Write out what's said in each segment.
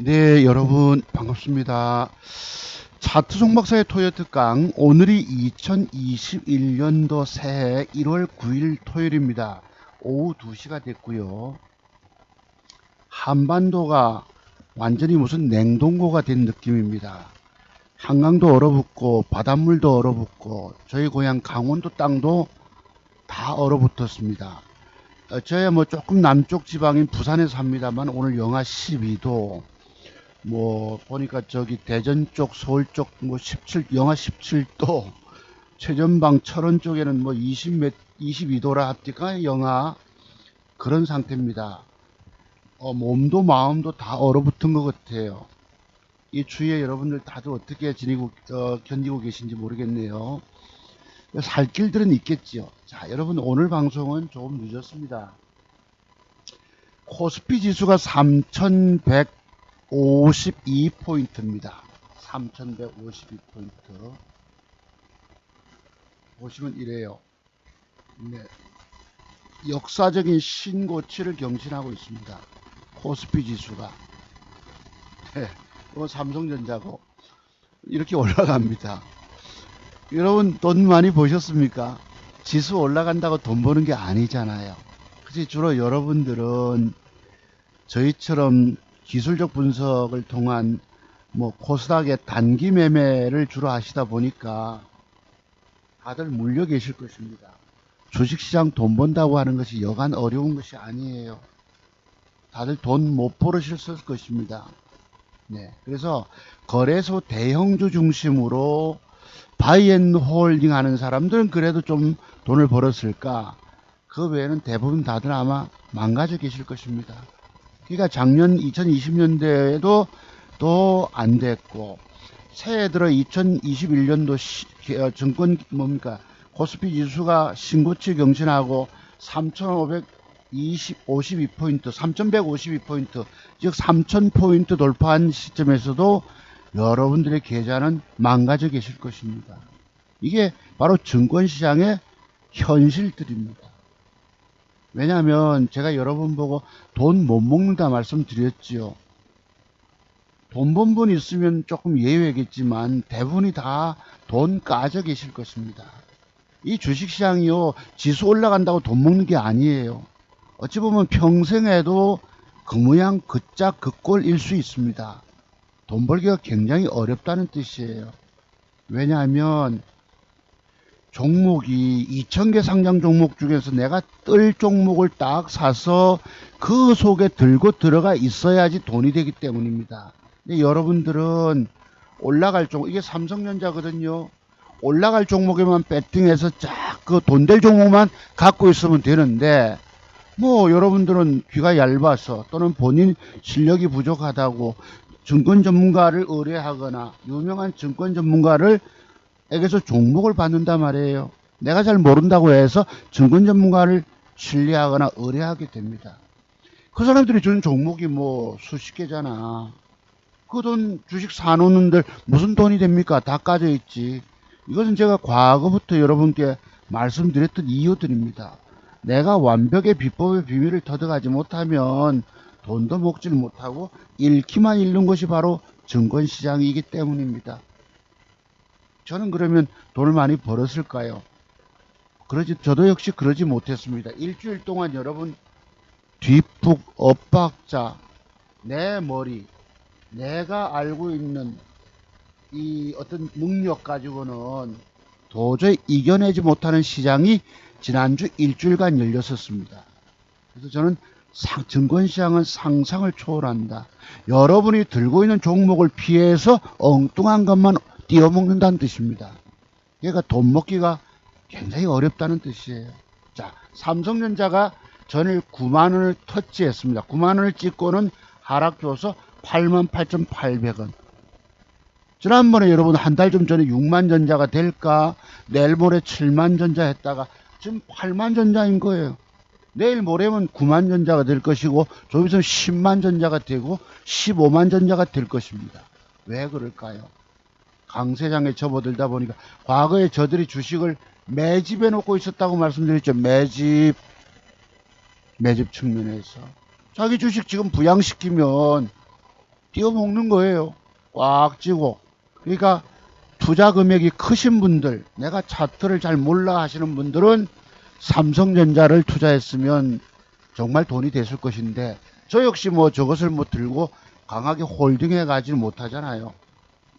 네, 여러분 반갑습니다. 차트 종목사의 토요 특강, 오늘이 2021년도 새해 1월 9일 토요일입니다. 오후 2시가 됐고요. 한반도가 완전히 무슨 냉동고가 된 느낌입니다. 한강도 얼어붙고 바닷물도 얼어붙고 저희 고향 강원도 땅도 다 얼어붙었습니다. 저야 뭐 조금 남쪽 지방인 부산에 삽니다만 오늘 영하 12도, 뭐 보니까 저기 대전 쪽 서울 쪽 뭐 17, 영하 17도, 최전방 철원 쪽에는 뭐 22도라 합니까 영하, 그런 상태입니다. 몸도 마음도 다 얼어붙은 것 같아요. 이 추위에 여러분들 다들 어떻게 지내고 견디고 계신지 모르겠네요. 살 길들은 있겠지요. 자, 여러분 오늘 방송은 조금 늦었습니다. 코스피 지수가 3152포인트입니다. 3152포인트. 보시면 이래요. 네. 역사적인 신고치를 경신하고 있습니다. 코스피 지수가. 네. 이건 삼성전자고. 이렇게 올라갑니다. 여러분 돈 많이 버셨습니까? 지수 올라간다고 돈 버는 게 아니잖아요. 그치, 주로 여러분들은 저희처럼 기술적 분석을 통한 뭐 코스닥의 단기 매매를 주로 하시다 보니까 다들 물려 계실 것입니다. 주식시장 돈 번다고 하는 것이 여간 어려운 것이 아니에요. 다들 돈 못 벌으셨을 것입니다. 네. 그래서 거래소 대형주 중심으로 바이앤홀딩 하는 사람들은 그래도 좀 돈을 벌었을까? 그 외에는 대부분 다들 아마 망가져 계실 것입니다. 그러니까 작년 2020년대에도 또 안 됐고, 새해 들어 2021년도 증권 뭡니까? 코스피 지수가 신고치 경신하고 3,552포인트, 3,152포인트, 즉 3,000포인트 돌파한 시점에서도 여러분들의 계좌는 망가져 계실 것입니다. 이게 바로 증권시장의 현실들입니다. 왜냐하면 제가 여러 번 보고 돈 못 먹는다 말씀드렸지요. 돈 번 분 있으면 조금 예외겠지만 대부분이 다 돈 까져 계실 것입니다. 이 주식시장이요, 지수 올라간다고 돈 먹는 게 아니에요. 어찌 보면 평생에도 그 모양 그 짝 그 꼴일 수 있습니다. 돈 벌기가 굉장히 어렵다는 뜻이에요. 왜냐하면 종목이 2000개 상장 종목 중에서 내가 뜰 종목을 딱 사서 그 속에 들고 들어가 있어야지 돈이 되기 때문입니다. 근데 여러분들은 올라갈 종목, 이게 삼성전자거든요. 올라갈 종목에만 배팅해서 쫙 그 돈 될 종목만 갖고 있으면 되는데, 뭐 여러분들은 귀가 얇아서 또는 본인 실력이 부족하다고 증권 전문가를 의뢰하거나 유명한 증권 전문가를 에게서 종목을 받는단 말이에요. 내가 잘 모른다고 해서 증권 전문가를 신뢰하거나 의뢰하게 됩니다. 그 사람들이 주는 종목이 뭐 수십 개잖아. 그 돈 주식 사놓는들 무슨 돈이 됩니까? 다 까져 있지. 이것은 제가 과거부터 여러분께 말씀드렸던 이유들입니다. 내가 완벽의 비법의 비밀을 터득하지 못하면 돈도 먹질 못하고 잃기만 잃는 것이 바로 증권시장이기 때문입니다. 저는 그러면 돈을 많이 벌었을까요? 저도 역시 그러지 못했습니다. 일주일 동안 여러분 뒷북, 엇박자, 내 머리, 내가 알고 있는 이 어떤 능력 가지고는 도저히 이겨내지 못하는 시장이 지난주 일주일간 열렸었습니다. 그래서 저는 증권시장은 상상을 초월한다. 여러분이 들고 있는 종목을 피해서 엉뚱한 것만 띄어먹는다는 뜻입니다. 그러니까 돈 먹기가 굉장히 어렵다는 뜻이에요. 자, 삼성전자가 전일 9만원을 터치했습니다. 9만원을 찍고는 하락 줘서 88,800원. 지난번에 여러분 한 달 좀 전에 6만 전자가 될까, 내일 모레 7만 전자 했다가 지금 8만 전자인 거예요. 내일 모레면 9만 전자가 될 것이고 좀 있으면 10만 전자가 되고 15만 전자가 될 것입니다. 왜 그럴까요? 강세장에 접어들다 보니까. 과거에 저들이 주식을 매집해 놓고 있었다고 말씀드렸죠. 매집 측면에서 자기 주식 지금 부양시키면 띄어먹는 거예요. 꽉 쥐고. 그러니까 투자 금액이 크신 분들, 내가 차트를 잘 몰라 하시는 분들은 삼성전자를 투자했으면 정말 돈이 됐을 것인데, 저 역시 뭐 저것을 뭐 들고 강하게 홀딩해 가지는 못하잖아요.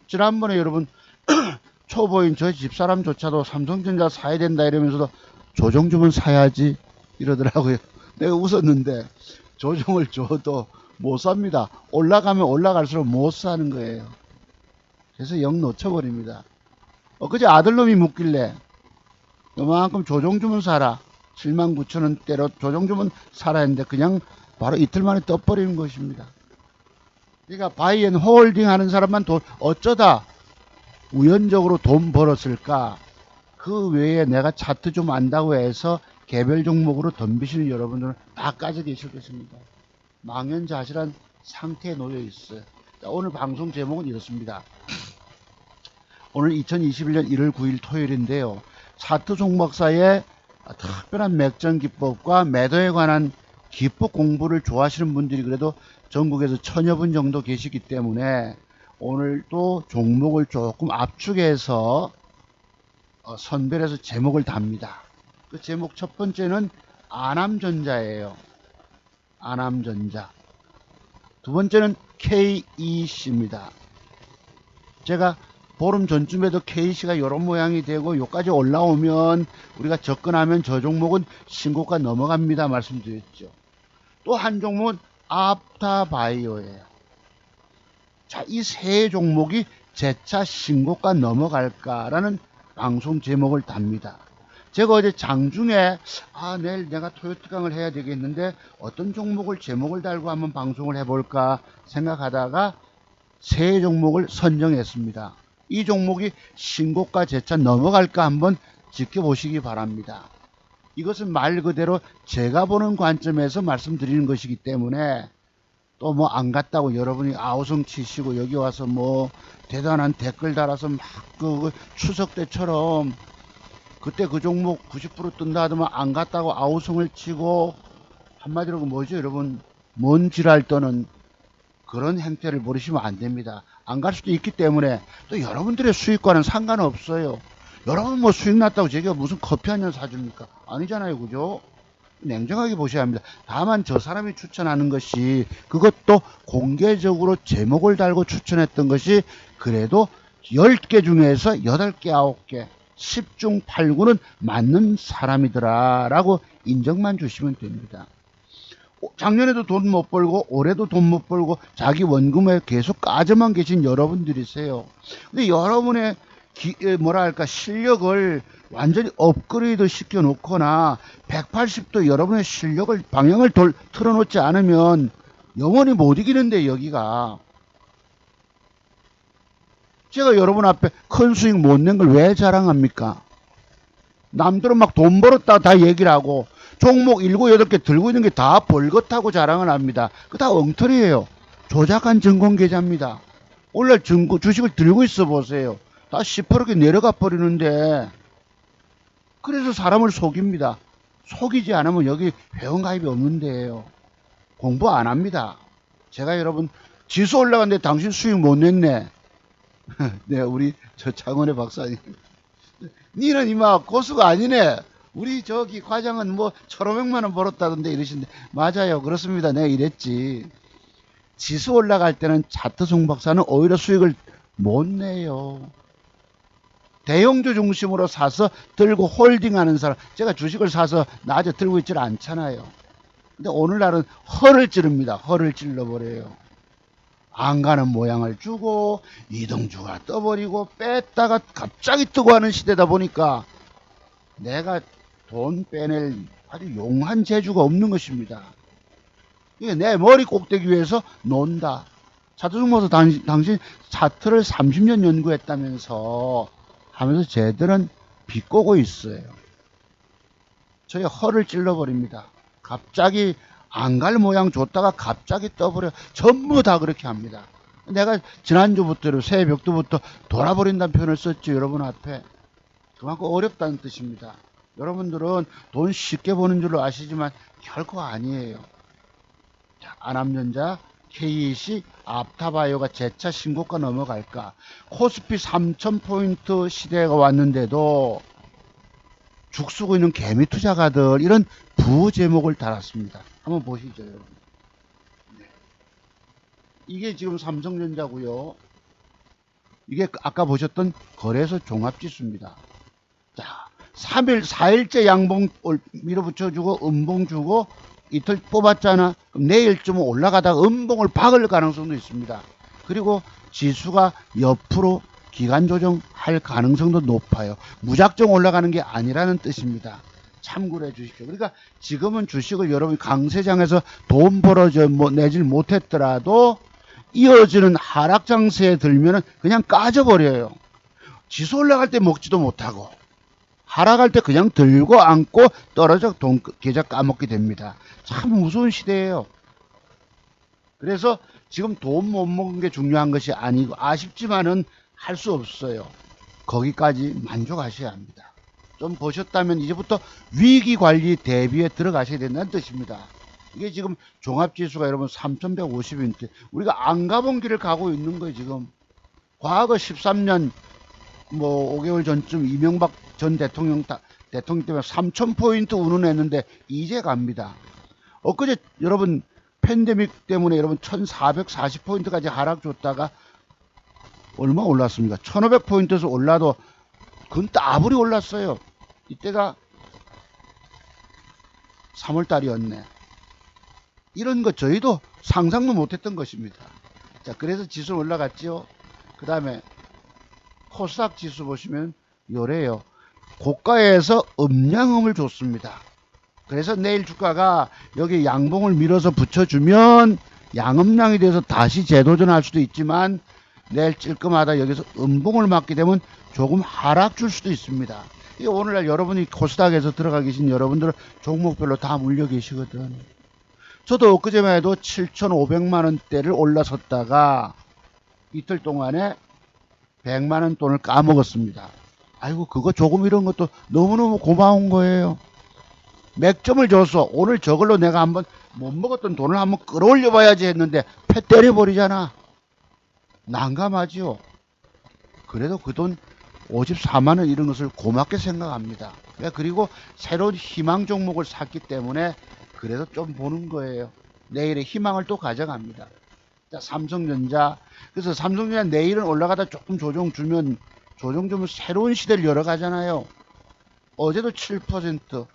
지난번에 여러분 초보인 저 집사람조차도 삼성전자 사야 된다 이러면서도 조정 주면 사야지 이러더라고요. 내가 웃었는데 조정을 줘도 못 삽니다. 올라가면 올라갈수록 못 사는 거예요. 그래서 영 놓쳐버립니다. 그제 아들놈이 묻길래 요만큼 조정 주면 사라. 79,000원대로 조정 주면 사라 했는데 그냥 바로 이틀 만에 떠버리는 것입니다. 그러니까 바이앤홀딩 하는 사람만 어쩌다 우연적으로 돈 벌었을까? 그 외에 내가 차트 좀 안다고 해서 개별 종목으로 덤비시는 여러분들은 다 까져 계실 것입니다. 망연자실한 상태에 놓여 있어요. 자, 오늘 방송 제목은 이렇습니다. 오늘 2021년 1월 9일 토요일인데요. 차트 종목사의 특별한 맥전 기법과 매도에 관한 기법 공부를 좋아하시는 분들이 그래도 전국에서 1000여 분 정도 계시기 때문에 오늘도 종목을 조금 압축해서 선별해서 제목을 답니다. 그 제목 첫 번째는 아남전자예요. 아남전자. 두 번째는 KEC입니다. 제가 보름 전쯤에도 KEC가 이런 모양이 되고 여기까지 올라오면 우리가 접근하면 저 종목은 신고가 넘어갑니다 말씀드렸죠. 또 한 종목은 아프타바이오예요. 자, 이 세 종목이 재차 신고가 넘어갈까라는 방송 제목을 답니다. 제가 어제 장중에 내일 내가 토요특강을 해야 되겠는데 어떤 종목을 제목을 달고 한번 방송을 해볼까 생각하다가 세 종목을 선정했습니다. 이 종목이 신고가 재차 넘어갈까 한번 지켜보시기 바랍니다. 이것은 말 그대로 제가 보는 관점에서 말씀드리는 것이기 때문에 또 뭐 안 갔다고 여러분이 아우성 치시고 여기 와서 뭐 대단한 댓글 달아서 막 그 추석 때처럼 그때 그 종목 90% 뜬다 하더만 안 갔다고 아우성을 치고 한마디로 뭐죠 여러분, 뭔 지랄 떠는 그런 행태를 벌이시면 안 됩니다. 안 갈 수도 있기 때문에 또 여러분들의 수익과는 상관없어요. 여러분 뭐 수익 났다고 제가 무슨 커피 한 잔 사줍니까? 아니잖아요, 그죠? 냉정하게 보셔야 합니다. 다만 저 사람이 추천하는 것이 그것도 공개적으로 제목을 달고 추천했던 것이 그래도 10개 중에서 8개, 9개, 10중 8구는 맞는 사람이더라 라고 인정만 주시면 됩니다. 작년에도 돈 못 벌고 올해도 돈 못 벌고 자기 원금에 계속 까져만 계신 여러분들이세요. 근데 여러분의 뭐랄까 실력을 완전히 업그레이드 시켜 놓거나 180도 여러분의 실력을 방향을 틀어놓지 않으면 영원히 못 이기는데 여기가 제가 여러분 앞에 큰 수익 못 낸 걸 왜 자랑합니까? 남들은 막 돈 벌었다 다 얘기를 하고 종목 7, 8개 들고 있는 게 다 벌겋다고 자랑을 합니다. 그거 다 엉터리예요. 조작한 증권 계좌입니다. 오늘 주식을 들고 있어 보세요. 다 시퍼렇게 내려가 버리는데 그래서 사람을 속입니다. 속이지 않으면 여기 회원가입이 없는데요. 공부 안 합니다. 제가 여러분 지수 올라갔는데 당신 수익 못 냈네. 네, 우리 저 창원의 박사님. 니는 이마 고수가 아니네. 우리 저기 과장은 뭐 1,500만 원 벌었다던데 이러시는데 맞아요. 그렇습니다. 내가 이랬지. 지수 올라갈 때는 차트 송박사는 오히려 수익을 못 내요. 대형주 중심으로 사서 들고 홀딩하는 사람, 제가 주식을 사서 낮에 들고 있질 않잖아요. 근데 오늘날은 허를 찌릅니다. 허를 찔러버려요. 안 가는 모양을 주고 이동주가 떠버리고 뺐다가 갑자기 뜨고 하는 시대다 보니까 내가 돈 빼낼 아주 용한 재주가 없는 것입니다. 이게 내 머리 꼭대기 위해서 논다. 차트 중에서 당신 차트를 30년 연구했다면서 하면서 쟤들은 비꼬고 있어요. 저희 허를 찔러버립니다. 갑자기 안 갈 모양 줬다가 갑자기 떠버려. 전부 다 그렇게 합니다. 내가 지난주부터 새벽부터 돌아버린다는 표현을 썼죠. 여러분 앞에. 그만큼 어렵다는 뜻입니다. 여러분들은 돈 쉽게 버는 줄로 아시지만 결코 아니에요. 자, 아남전자 KC, 앞타바이오가 재차 신고가 넘어갈까? 코스피 3000포인트 시대가 왔는데도 죽쓰고 있는 개미 투자가들 이런 부제목을 달았습니다. 한번 보시죠, 여러분. 네. 이게 지금 삼성전자고요. 이게 아까 보셨던 거래소 종합지수입니다. 자, 3일, 4일째 양봉 밀어붙여주고 음봉 주고 이틀 뽑았잖아. 그럼 내일쯤은 올라가다가 음봉을 박을 가능성도 있습니다. 그리고 지수가 옆으로 기간 조정할 가능성도 높아요. 무작정 올라가는 게 아니라는 뜻입니다. 참고를 해 주십시오. 그러니까 지금은 주식을 여러분이 강세장에서 돈 벌어져 내질 못했더라도 이어지는 하락 장세에 들면은 그냥 까져버려요. 지수 올라갈 때 먹지도 못하고 하락할 때 그냥 들고 앉고 떨어져 계좌 까먹게 됩니다. 참 무서운 시대예요. 그래서 지금 돈 못 먹은 게 중요한 것이 아니고 아쉽지만은 할 수 없어요. 거기까지 만족하셔야 합니다. 좀 보셨다면 이제부터 위기관리 대비에 들어가셔야 된다는 뜻입니다. 이게 지금 종합지수가 여러분 3150인데 우리가 안 가본 길을 가고 있는 거예요. 지금 과거 13년 5개월 전쯤 이명박 전 대통령 때문에 3000포인트 운운했는데 이제 갑니다. 엊그제 여러분 팬데믹 때문에 여러분 1440포인트까지 하락 줬다가 얼마 올랐습니까? 1500포인트에서 올라도 그건 따블이 올랐어요. 이때가 3월달이었네. 이런 거 저희도 상상도 못했던 것입니다. 자, 그래서 지수 올라갔죠. 그 다음에 코스닥 지수 보시면 요래요. 고가에서 음양음을 줬습니다. 그래서 내일 주가가 여기 양봉을 밀어서 붙여주면 양음량이 돼서 다시 재도전할 수도 있지만 내일 찔끔하다 여기서 음봉을 맞게 되면 조금 하락 줄 수도 있습니다. 오늘날 여러분이 코스닥에서 들어가 계신 여러분들은 종목별로 다 물려 계시거든. 저도 엊그제만 해도 7,500만원대를 올라섰다가 이틀 동안에 100만원 돈을 까먹었습니다. 아이고 그거 조금 이런 것도 너무너무 고마운 거예요. 맥점을 줘서 오늘 저걸로 내가 한번 못 먹었던 돈을 한번 끌어올려 봐야지 했는데 패 때려버리잖아. 난감하지요. 그래도 그 돈 54만원 이런 것을 고맙게 생각합니다. 그리고 새로운 희망 종목을 샀기 때문에 그래도 좀 보는 거예요. 내일의 희망을 또 가져갑니다. 자, 삼성전자. 그래서 삼성전자 내일은 올라가다 조금 조정 주면 새로운 시대를 열어가잖아요. 어제도 7%.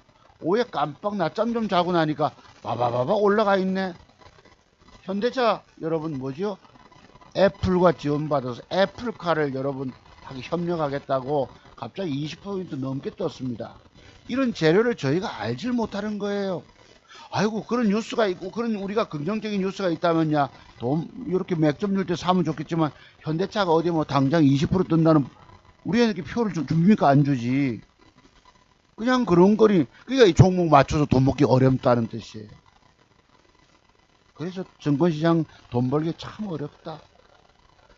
오후에 깜빡 낮잠 좀 자고 나니까 바바바바 올라가 있네. 현대차 여러분 뭐죠? 애플과 지원받아서 애플카를 여러분 협력하겠다고 갑자기 20% 넘게 떴습니다. 이런 재료를 저희가 알질 못하는 거예요. 아이고 그런 뉴스가 있고 그런 우리가 긍정적인 뉴스가 있다면야 돈 이렇게 맥점 줄 때 사면 좋겠지만 현대차가 어디 당장 20% 뜬다는 우리에게 표를 줍니까? 안 주지. 그냥 그런 거니 그러니까 이 종목 맞춰서 돈 먹기 어렵다는 뜻이에요. 그래서 증권시장 돈 벌기 참 어렵다.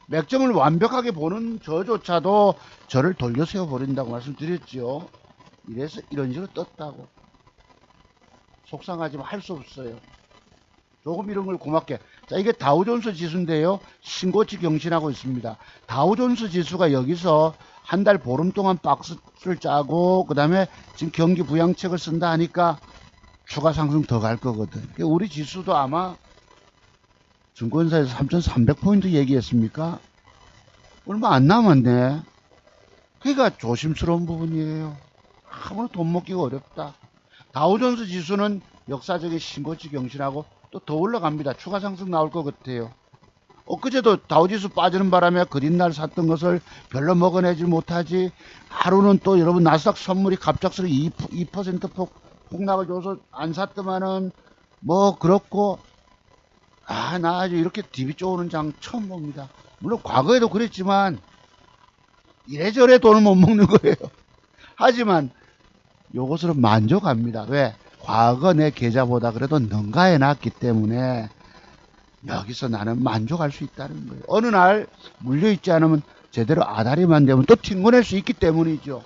맥점을 완벽하게 보는 저조차도 저를 돌려세워 버린다고 말씀드렸죠. 이래서 이런 식으로 떴다고. 속상하지만 할 수 없어요. 조금 이런 걸 고맙게. 자, 이게 다우존스 지수인데요. 신고치 경신하고 있습니다. 다우존스 지수가 여기서 한 달 보름 동안 박스를 짜고 그 다음에 지금 경기 부양책을 쓴다 하니까 추가 상승 더 갈 거거든. 우리 지수도 아마 증권사에서 3,300포인트 얘기했습니까? 얼마 안 남았네. 그러니까 조심스러운 부분이에요. 아무나 돈 먹기가 어렵다. 다우존스 지수는 역사적인 신고치 경신하고 또 더 올라갑니다. 추가 상승 나올 것 같아요. 엊그제도 다우지수 빠지는 바람에 그린날 샀던 것을 별로 먹어내지 못하지. 하루는 또 여러분 나스닥 선물이 갑작스레 2% 폭락을 줘서 안 샀더만은 그렇고 나 아주 이렇게 디비 쪼는 장 처음 봅니다. 물론 과거에도 그랬지만 이래저래 돈을 못 먹는 거예요. 하지만 요것으로 만족합니다. 왜? 과거 내 계좌보다 그래도 능가해 놨기 때문에 여기서 나는 만족할 수 있다는 거예요. 어느 날 물려있지 않으면 제대로 아다리만 되면 또 튕겨낼 수 있기 때문이죠.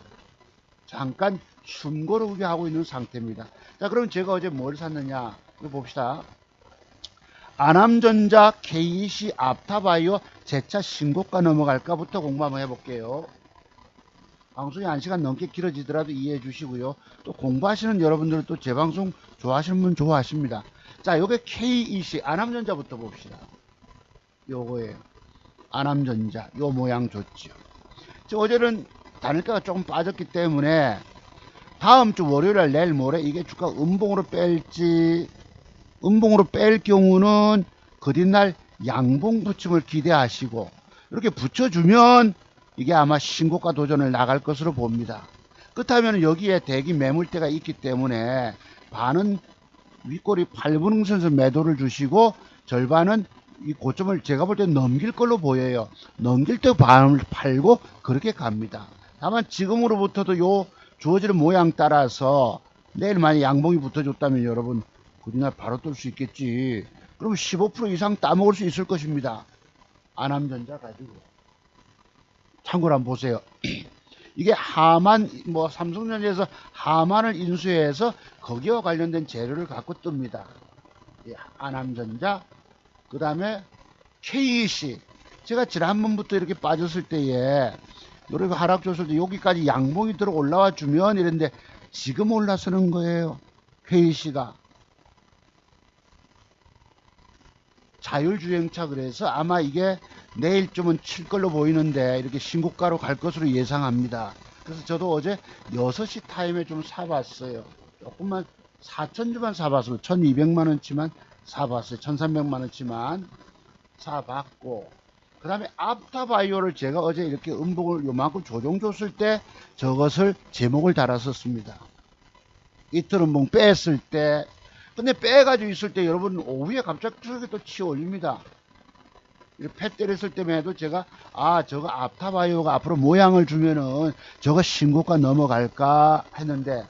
잠깐 숨고르게 하고 있는 상태입니다. 자, 그럼 제가 어제 뭘 샀느냐? 이거 봅시다. 아남전자, KEC, 앞타바이오 재차 신고가 넘어갈까부터 공부 한번 해볼게요. 방송이 1시간 넘게 길어지더라도 이해해 주시고요. 또 공부하시는 여러분들은 또 제 방송 좋아하시는 분 좋아하십니다. 자, 요게 KEC, 아남전자부터 봅시다. 요거예요. 아남전자, 요 모양 좋죠. 어제는 단일가가 조금 빠졌기 때문에 다음 주 월요일날 내일 모레 이게 주가 음봉으로 뺄지, 음봉으로 뺄 경우는 그 뒷날 양봉 붙임을 기대하시고, 이렇게 붙여주면 이게 아마 신고가 도전을 나갈 것으로 봅니다. 그렇다면 여기에 대기 매물대가 있기 때문에 반은 윗꼬리 8분응선에서 매도를 주시고 절반은 이 고점을 제가 볼 때 넘길 걸로 보여요. 넘길 때 반을 팔고 그렇게 갑니다. 다만 지금으로부터도 요 주어지는 모양 따라서 내일 만약 양봉이 붙어줬다면 여러분 그날 바로 뜰 수 있겠지. 그럼 15% 이상 따먹을 수 있을 것입니다. 아남전자 가지고 참고로 한번 보세요. 이게 하만, 뭐 삼성전자에서 하만을 인수해서 거기와 관련된 재료를 갖고 뜹니다. 아남전자, 그 다음에 KEC. 제가 지난번부터 이렇게 빠졌을 때에 이렇게 하락 줬을 때 여기까지 양봉이 들어 올라와 주면 이랬는데 지금 올라서는 거예요. KEC가 자율주행차. 그래서 아마 이게 내일쯤은 칠 걸로 보이는데 이렇게 신고가로 갈 것으로 예상합니다. 그래서 저도 어제 6시 타임에 좀 사봤어요. 조금만 4,000주만 사봤어요. 1,200만원치만 사봤어요. 1,300만원치만 사봤고, 그 다음에 앞타바이오를 제가 어제 이렇게 음봉을 요만큼 조정 줬을 때 저것을 제목을 달았었습니다. 이틀 음봉 뺐을 때. 근데 빼가지고 있을 때 여러분 오후에 갑자기 또 치어 올립니다. 패 때렸을 때만 해도 제가 저거 앞타바이오가 앞으로 모양을 주면은 저거 신고가 넘어갈까 했는데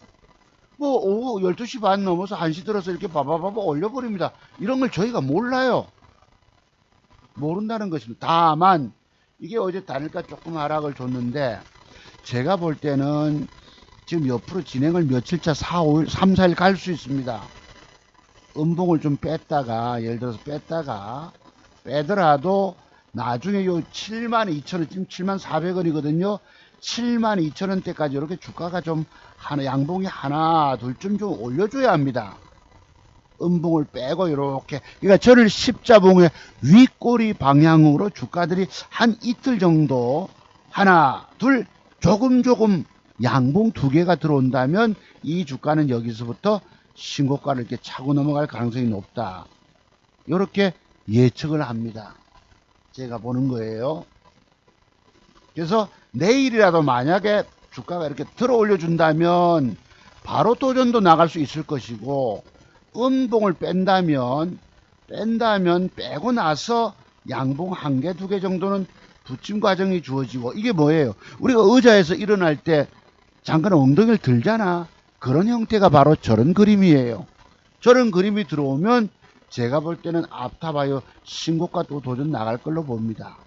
뭐 오후 12시 반 넘어서 1시 들어서 이렇게 바바바바 올려버립니다. 이런 걸 저희가 몰라요. 모른다는 것입니다. 다만 이게 어제 단일가 조금 하락을 줬는데 제가 볼 때는 지금 옆으로 진행을 며칠차 3, 4일 갈 수 있습니다. 음봉을 좀 뺐다가, 예를 들어서 뺐다가 빼더라도 나중에 요 72,000원, 지금 74,400원이거든요. 72,000원대까지 이렇게 주가가 좀 양봉이 하나 둘쯤 좀 올려줘야 합니다. 음봉을 빼고 이렇게, 그러니까 저를 십자봉의 윗꼬리 방향으로 주가들이 한 이틀 정도 하나 둘 조금 양봉 2개가 들어온다면 이 주가는 여기서부터 신고가를 이렇게 차고 넘어갈 가능성이 높다. 이렇게 예측을 합니다. 제가 보는 거예요. 그래서 내일이라도 만약에 주가가 이렇게 들어 올려준다면 바로 도전도 나갈 수 있을 것이고, 음봉을 뺀다면 빼고 나서 양봉 1개, 2개 정도는 붙임 과정이 주어지고, 이게 뭐예요? 우리가 의자에서 일어날 때 잠깐 엉덩이를 들잖아. 그런 형태가 바로 저런 그림이에요. 저런 그림이 들어오면 제가 볼 때는 앞타바이오 신고가 또 도전 나갈 걸로 봅니다.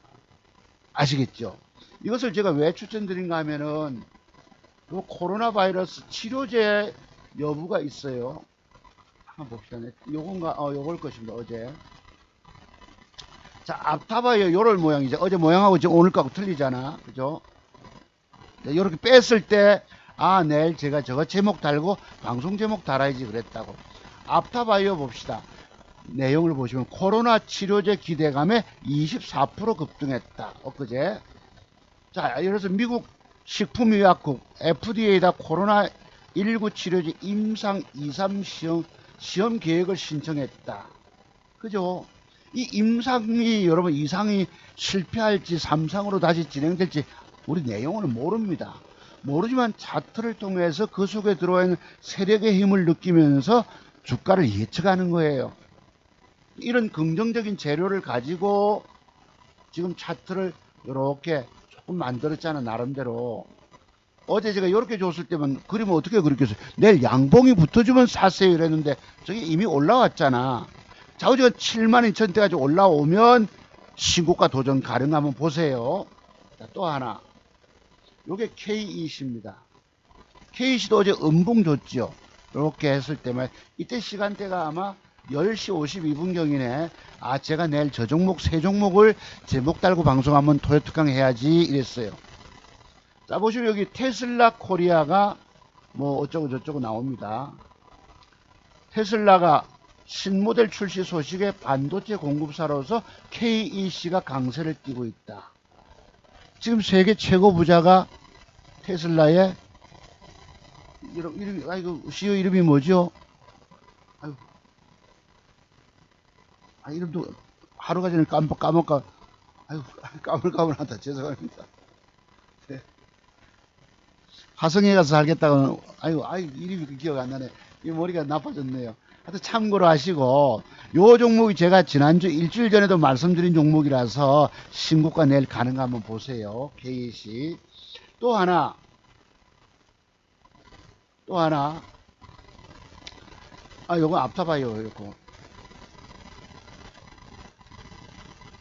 아시겠죠? 이것을 제가 왜 추천드린가 하면은 그 코로나 바이러스 치료제 여부가 있어요. 한번 봅시다. 요건가? 요걸 것입니다. 어제. 자, 앞타바이오 요럴 모양이죠. 어제 모양하고 지금 오늘 거하고 틀리잖아. 그죠? 이렇게 뺐을 때 내일 제가 저거 제목 달고 방송 제목 달아야지 그랬다고. 앞타바이오 봅시다. 내용을 보시면 코로나 치료제 기대감에 24% 급등했다. 엊그제. 자, 예를 들어서 미국 식품의약국 FDA에다 코로나19 치료제 임상 2, 3 시험 계획을 신청했다. 그죠? 이 임상이 여러분 이상이 실패할지 3상으로 다시 진행될지 우리 내용을 모릅니다. 모르지만 차트를 통해서 그 속에 들어와 있는 세력의 힘을 느끼면서 주가를 예측하는 거예요. 이런 긍정적인 재료를 가지고 지금 차트를 이렇게 조금 만들었잖아, 나름대로. 어제 제가 이렇게 줬을 때면 그림을 어떻게 그렸겠어요? 내일 양봉이 붙어주면 사세요 이랬는데 저게 이미 올라왔잖아. 좌우지가 72,000대까지 올라오면 신고가 도전 가능하면 보세요. 자, 또 하나. 요게 KEC입니다. KEC도 어제 음봉 줬죠. 이렇게 했을 때만 이때 시간대가 아마 10시 52분경이네. 아, 제가 내일 저 종목 세 종목을 제목 달고 방송하면 토요특강 해야지 이랬어요. 자, 보시면 여기 테슬라 코리아가 뭐 어쩌고 저쩌고 나옵니다. 테슬라가 신모델 출시 소식에 반도체 공급사로서 KEC가 강세를 띠고 있다. 지금 세계 최고 부자가 테슬라의 이름, 아이고, CEO 이름이 뭐죠? 아유, 이름도 하루가 전에 까먹까, 아유, 까물까물하다. 죄송합니다. 네. 화성에 가서 살겠다고, 아유, 이름이 기억 안 나네. 이 머리가 나빠졌네요. 하여튼 참고로 하시고, 요 종목이 제가 지난주 일주일 전에도 말씀드린 종목이라서 신고가 내일 가능가 한번 보세요. KC. 또 하나. 요거 앞타봐요, 요거.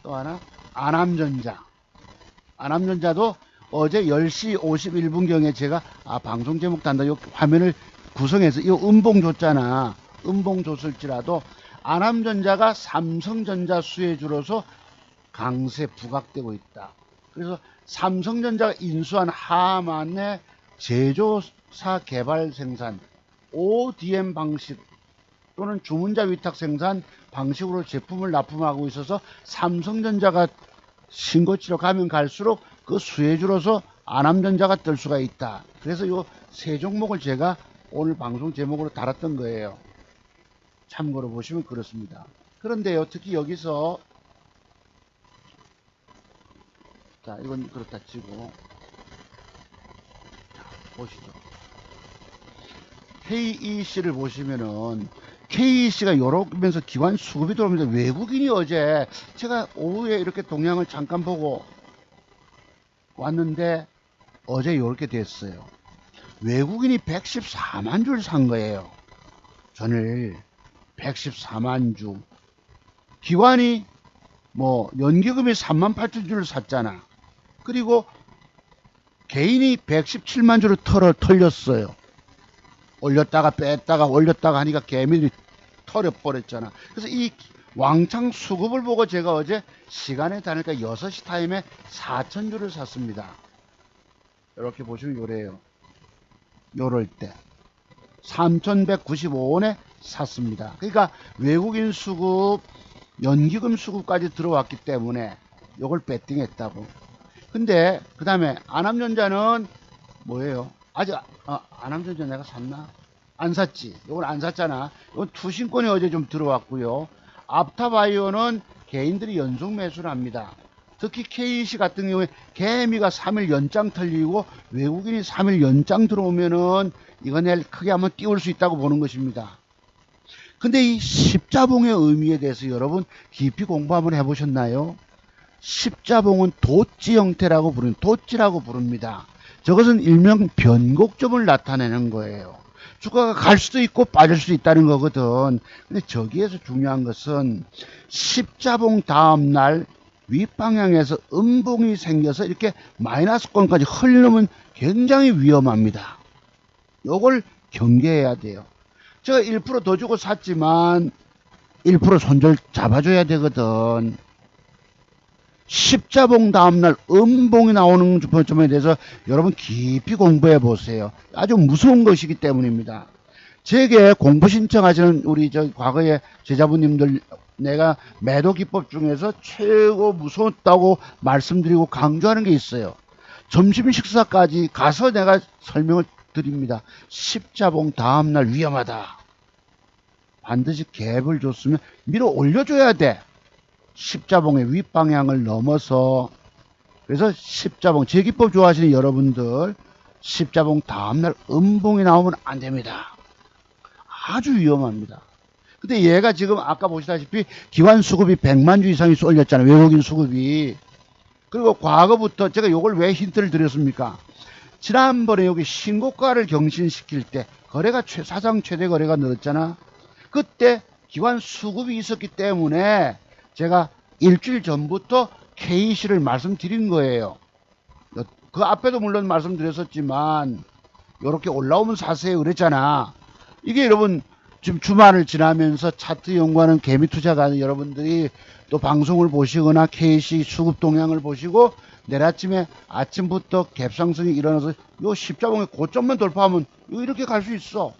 또 하나. 안암전자도 어제 10시 51분경에 제가 방송 제목 단다 요 화면을 구성해서 이 음봉 줬잖아. 음봉 줬을지라도 안암전자가 삼성전자 수혜주로서 강세 부각되고 있다. 그래서 삼성전자가 인수한 하만의 제조사 개발 생산 ODM 방식 또는 주문자 위탁 생산 방식으로 제품을 납품하고 있어서 삼성전자가 신고치로 가면 갈수록 그 수혜주로서 안암전자가 뜰 수가 있다. 그래서 요 세 종목을 제가 오늘 방송 제목으로 달았던 거예요. 참고로 보시면 그렇습니다. 그런데요, 특히 여기서 자, 이건 그렇다 치고 자, 보시죠. KEC를 보시면은 KEC가 이러면서 기관 수급이 들어오면서 외국인이 어제 제가 오후에 이렇게 동향을 잠깐 보고 왔는데 어제 이렇게 됐어요. 외국인이 114만 줄 산 거예요. 전일 114만 주. 기관이 뭐 연기금이 3만 8천 줄을 샀잖아. 그리고 개인이 117만 줄을 털렸어요. 올렸다가 뺐다가 올렸다가 하니까 개미들이 털어버렸잖아. 그래서 이 왕창 수급을 보고 제가 어제 시간에 다니까 6시 타임에 4천 줄을 샀습니다. 이렇게 보시면 요래요. 요럴 때 3,195원에 샀습니다. 그러니까 외국인 수급, 연기금 수급까지 들어왔기 때문에 요걸 배팅했다고. 근데 그 다음에 안암전자는 뭐예요? 아직 안암전자 내가 샀나? 안 샀지. 요건 안 샀잖아. 이건 투신권이 어제 좀 들어왔고요. 앞타바이오는 개인들이 연속 매수를 합니다. 특히 KEC 같은 경우에 개미가 3일 연장 털리고 외국인이 3일 연장 들어오면은 이거 내일 크게 한번 띄울 수 있다고 보는 것입니다. 근데 이 십자봉의 의미에 대해서 여러분 깊이 공부 한번 해보셨나요? 십자봉은 도치 형태라고 도치라고 부릅니다. 저것은 일명 변곡점을 나타내는 거예요. 주가가 갈 수도 있고 빠질 수도 있다는 거거든. 근데 저기에서 중요한 것은 십자봉 다음날 윗방향에서 음봉이 생겨서 이렇게 마이너스권까지 흘러면 굉장히 위험합니다. 요걸 경계해야 돼요. 제가 1% 더 주고 샀지만 1% 손절 잡아줘야 되거든. 십자봉 다음날 음봉이 나오는 점에 대해서 여러분 깊이 공부해 보세요. 아주 무서운 것이기 때문입니다. 제게 공부 신청하시는 우리 과거의 제자분님들 내가 매도 기법 중에서 최고 무서웠다고 말씀드리고 강조하는 게 있어요. 점심 식사까지 가서 내가 설명을 드립니다. 십자봉 다음날 위험하다. 반드시 갭을 줬으면 밀어 올려줘야 돼. 십자봉의 윗방향을 넘어서. 그래서 십자봉, 제기법 좋아하시는 여러분들 십자봉 다음날 음봉이 나오면 안 됩니다. 아주 위험합니다. 근데 얘가 지금 아까 보시다시피 기관 수급이 100만 주 이상이 쏠렸잖아요. 외국인 수급이. 그리고 과거부터 제가 요걸 왜 힌트를 드렸습니까? 지난번에 여기 신고가를 경신시킬 때 거래가 사상 최대 거래가 늘었잖아. 그때 기관 수급이 있었기 때문에 제가 일주일 전부터 KEC를 말씀드린 거예요. 그 앞에도 물론 말씀드렸었지만 이렇게 올라오면 사세요 그랬잖아. 이게 여러분 지금 주말을 지나면서 차트 연구하는 개미투자가는 여러분들이 또 방송을 보시거나 KC 수급 동향을 보시고 내일 아침에 아침부터 갭상승이 일어나서 요 십자봉의 고점만 돌파하면 이렇게 갈 수 있어.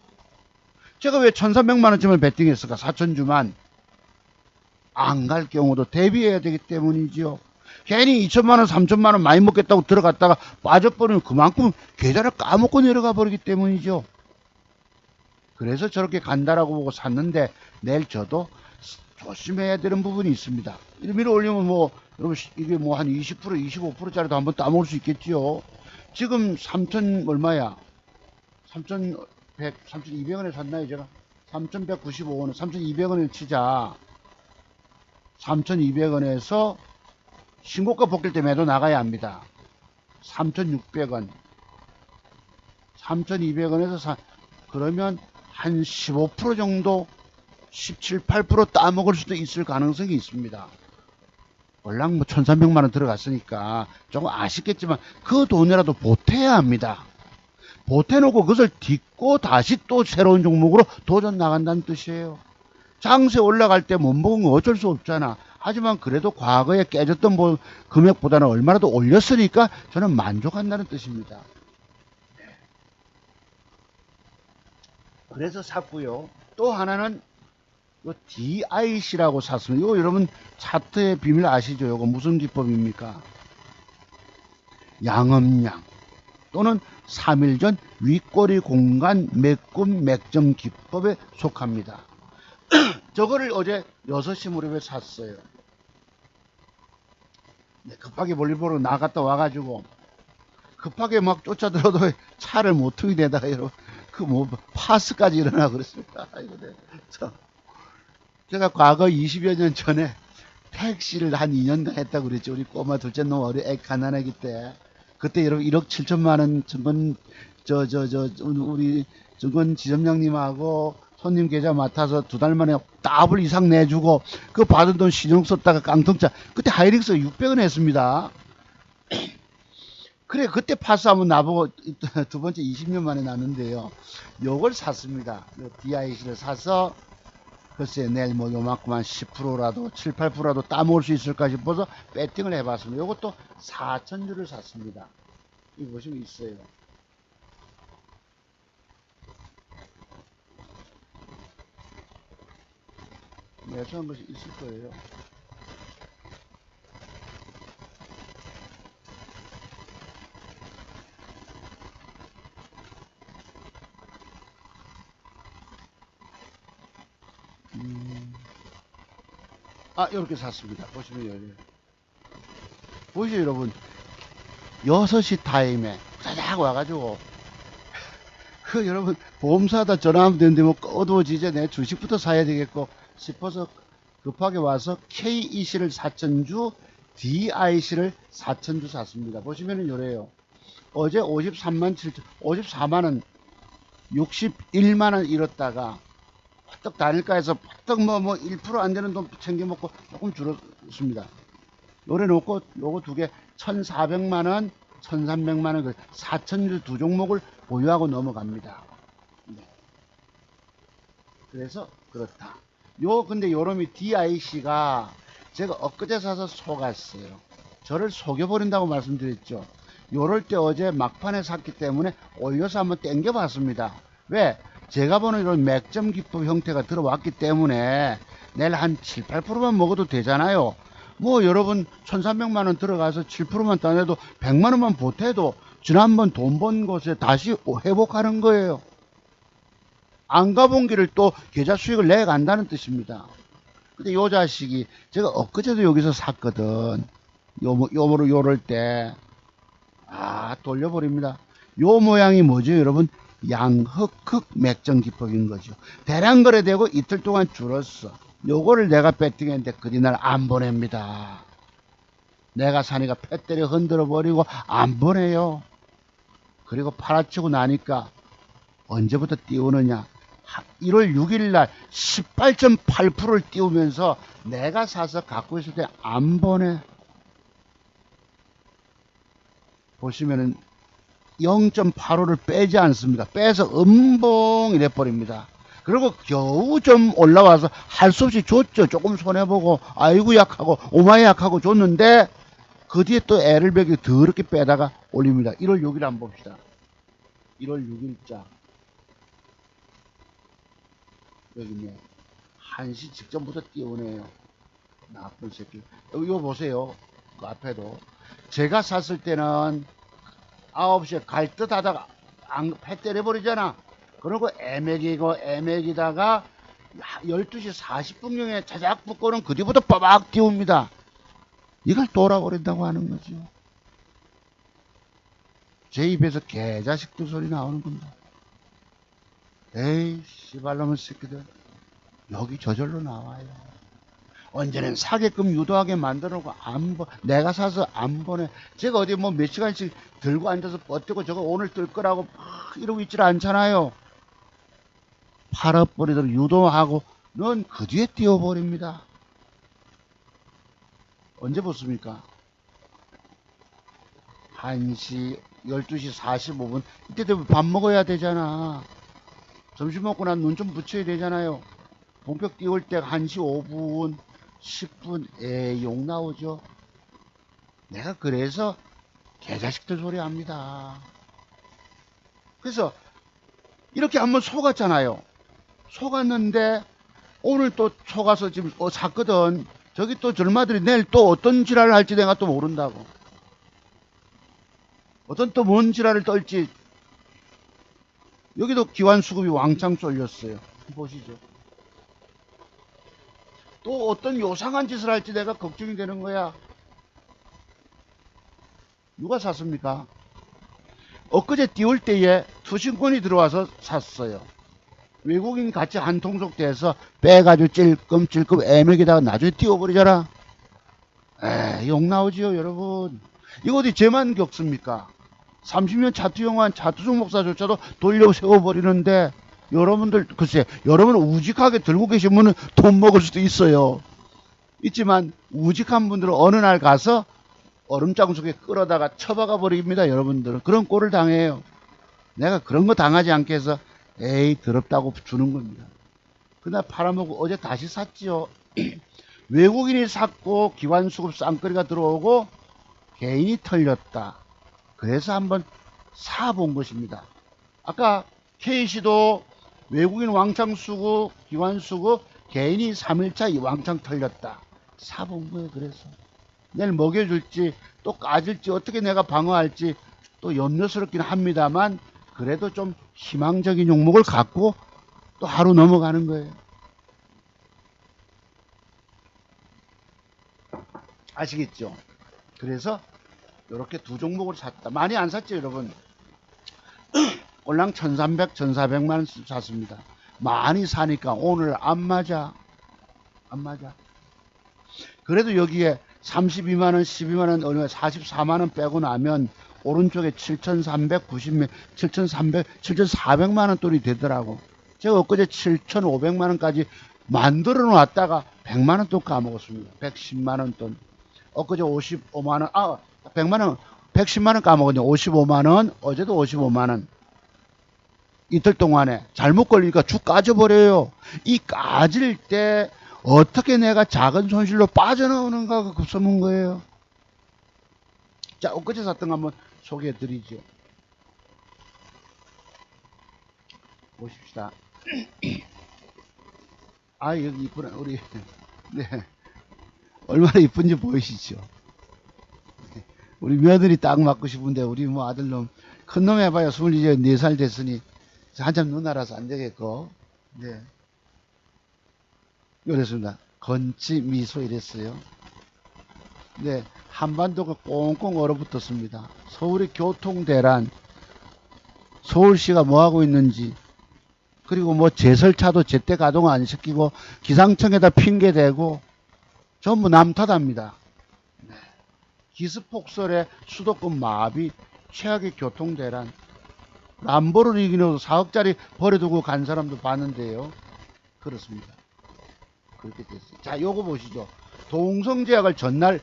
제가 왜 1300만원쯤을 베팅했을까? 4000주만 안 갈 경우도 대비해야 되기 때문이지요. 괜히 2000만원 3000만원 많이 먹겠다고 들어갔다가 빠져버리면 그만큼 계좌를 까먹고 내려가 버리기 때문이죠. 그래서 저렇게 간다라고 보고 샀는데 내일 저도 조심해야 되는 부분이 있습니다. 1mm 올리면 뭐 여러분 이게 뭐 한 20% 25%짜리도 한번 따먹을 수 있겠지요. 지금 3000 얼마야? 3100 3200원에 샀나요 제가? 3195원 3200원에 치자. 3200원에서 신고가 벗길 때 매도 나가야 합니다. 3600원 3200원에서 그러면 한 15% 정도 17, 8% 따먹을 수도 있을 가능성이 있습니다. 월랑 뭐 1300만원 들어갔으니까 조금 아쉽겠지만 그 돈이라도 보태야 합니다. 보태놓고 그것을 딛고 다시 또 새로운 종목으로 도전 나간다는 뜻이에요. 장세 올라갈 때 못 먹은 거 어쩔 수 없잖아. 하지만 그래도 과거에 깨졌던 금액보다는 얼마나 더 올렸으니까 저는 만족한다는 뜻입니다. 그래서 샀고요. 또 하나는 요 DIC라고 샀습니다. 이거 여러분 차트의 비밀 아시죠? 이거 무슨 기법입니까? 양음양 또는 3일 전 윗꼬리 공간 매꿈 맥점 기법에 속합니다. 저거를 어제 6시 무렵에 샀어요. 네, 급하게 볼일 보러 나갔다 와가지고 급하게 막 쫓아들어도 차를 못 트게 되다가 여러분 그 뭐 파스까지 일어나 그랬습니다. 아이고, 네. 제가 과거 20여 년 전에 택시를 한 2년간 했다고 그랬죠. 우리 꼬마 둘째 놈 애 가난하기 때. 그때 여러분 1억 7천만 원 증권 우리 증권 지점장님하고 손님 계좌 맡아서 2달 만에 더블 이상 내주고 그 받은 돈 신용 썼다가 깡통차 그때 하이닉스 600원 했습니다. 그래 그때 파스하면 나보고 두 번째 20년 만에 났는데요. 요걸 샀습니다. DIC를 사서 글쎄 내일 뭐 요만큼 한 10%라도 7, 8%라도 따먹을 수 있을까 싶어서 배팅을 해봤습니다. 요것도 4,000주를 샀습니다. 이거 보시면 있어요. 매수한 것이 있을 거예요. 이렇게 샀습니다. 보시면 여기 보이죠 여러분? 6시 타임에 짜작 와가지고 여러분 보험사다 전화하면 되는데 뭐 어두워지죠. 내 주식부터 사야 되겠고 싶어서 급하게 와서 KEC를 4,000주 DIC를 4,000주 샀습니다. 보시면은 요래요. 어제 53만 7천 54만원 61만원 잃었다가 퍼뜩 단일가에서 퍼뜩 뭐 1% 안 되는 돈 챙겨 먹고 조금 줄었습니다. 요래 놓고 요거 두 개 1,400만원 1,300만원 4,000주 두 종목을 보유하고 넘어갑니다. 네. 그래서 그렇다. 근데 요놈이 DIC가 제가 엊그제 사서 속았어요. 저를 속여버린다고 말씀드렸죠. 요럴 때 어제 막판에 샀기 때문에 올려서 한번 땡겨 봤습니다. 왜? 제가 보는 이런 맥점 기법 형태가 들어왔기 때문에 내일 한 7, 8%만 먹어도 되잖아요. 뭐 여러분 1,300만원 들어가서 7%만 따내도 100만원만 보태도 지난번 돈 번 곳에 다시 회복하는 거예요. 안 가본 길을 또 계좌 수익을 내간다는 뜻입니다. 근데 요 자식이 제가 엊그제도 여기서 샀거든. 요럴 때 돌려버립니다. 요 모양이 뭐죠 여러분? 양흑흑 맥점 기법인 거죠. 대량 거래되고 이틀 동안 줄었어. 요거를 내가 배팅했는데 그날 안 보냅니다. 내가 사니까 패때려 흔들어 버리고 안 보내요. 그리고 팔아치고 나니까 언제부터 띄우느냐? 1월 6일 날 18.8%를 띄우면서 내가 사서 갖고 있을 때 안 보내. 보시면은 0.85를 빼지 않습니다. 빼서 음봉 이래 버립니다. 그리고 겨우 좀 올라와서 할 수 없이 줬죠. 조금 손해보고 아이고 약하고 오마이 약하고 줬는데 그 뒤에 또 애를 배기 더럽게 빼다가 올립니다. 1월 6일 한번 봅시다. 1월 6일자 여기네. 1시 직전부터 띄우네요. 나쁜 새끼. 이거 보세요. 그 앞에도 제가 샀을 때는 9시에 갈 듯 하다가 패 때려버리잖아. 그리고 애매기다가 12시 40분경에 자작 붙고는 그 뒤부터 빠박 띄웁니다. 이걸 돌아버린다고 하는 거죠. 제 입에서 개자식들 소리 나오는 겁니다. 에이 씨발놈의 새끼들 여기 저절로 나와요. 언제는 사게끔 유도하게 만들어놓고 내가 사서 안 보내. 제가 어디 뭐 몇 시간씩 들고 앉아서 버티고 저거 오늘 뜰 거라고 이러고 있질 않잖아요. 팔아버리도록 유도하고 넌 그 뒤에 띄워버립니다. 언제 붙습니까? 1시 12시 45분 이때 되면 밥 먹어야 되잖아. 점심 먹고 난 눈 좀 붙여야 되잖아요. 본격 띄울 때 1시 5분 10분 욕 나오죠. 내가 그래서 개자식들 소리 합니다. 그래서 이렇게 한번 속았잖아요. 속았는데 오늘 또 속아서 지금 샀거든. 저기 또 절마들이 내일 또 어떤 지랄을 할지 내가 또 모른다고. 어떤 또 뭔 지랄을 떨지. 여기도 기관수급이 왕창 쏠렸어요. 보시죠. 또 어떤 요상한 짓을 할지 내가 걱정이 되는 거야. 누가 샀습니까? 엊그제 띄울 때에 투신권이 들어와서 샀어요. 외국인 같이 한 통속 돼서 빼가지고 찔끔찔끔 애매기다가 나중에 띄워버리잖아. 욕 나오지요 여러분. 이거 어디 쟤만 겪습니까? 30년 차투영한 차투종 목사조차도 돌려 세워버리는데 여러분들 글쎄 여러분 우직하게 들고 계신 분은 돈 먹을 수도 있어요. 있지만 우직한 분들은 어느 날 가서 얼음장 속에 끌어다가 처박아 버립니다. 여러분들은 그런 꼴을 당해요. 내가 그런 거 당하지 않게 해서 에이 더럽다고 주는 겁니다. 그날 팔아먹고 어제 다시 샀지요. 외국인이 샀고 기관수급 쌍끌이가 들어오고 개인이 털렸다. 그래서 한번 사본 것입니다. 아까 K씨도 외국인 왕창 수급 기관수급 개인이 3일차 이 왕창 털렸다. 사본 거예요. 그래서 내일 먹여줄지 또 까질지 어떻게 내가 방어할지 또 염려스럽긴 합니다만 그래도 좀 희망적인 종목을 갖고 또 하루 넘어가는 거예요. 아시겠죠? 그래서 이렇게 두 종목을 샀다. 많이 안 샀죠 여러분. 꼴랑 1300, 1400만 샀습니다. 많이 사니까 오늘 안 맞아. 그래도 여기에 32만원, 12만원, 얼마 44만원 빼고 나면 오른쪽에 7,390만, 7,300, 7,400만원 돈이 되더라고. 제가 엊그제 7,500만원까지 만들어 놨다가 100만원 돈 까먹었습니다. 110만원 돈. 엊그제 55만원, 100만원, 110만원 까먹었네. 55만원, 어제도 55만원. 이틀 동안에 잘못 걸리니까 죽 까져버려요. 이 까질 때 어떻게 내가 작은 손실로 빠져나오는가가 급선문 거예요. 자, 엊그제 샀던 거 한번 소개해 드리죠. 보십시다. 여기 이쁘네. 우리, 네. 얼마나 이쁜지 보이시죠? 우리 며느리 딱 맞고 싶은데, 우리 뭐 아들놈, 큰 놈 해봐야 24살 됐으니, 한참 누나라서 안 되겠고, 네. 그랬습니다. 건치 미소 이랬어요. 네. 한반도가 꽁꽁 얼어붙었습니다. 서울의 교통대란, 서울시가 뭐 하고 있는지, 그리고 뭐 제설차도 제때 가동 안 시키고, 기상청에다 핑계대고, 전부 남 탓합니다. 네. 기습폭설에 수도권 마비, 최악의 교통대란, 람보르기니도 4억짜리 버려두고 간 사람도 봤는데요. 그렇습니다. 그렇게 됐어요. 자, 요거 보시죠. 동성제약을 전날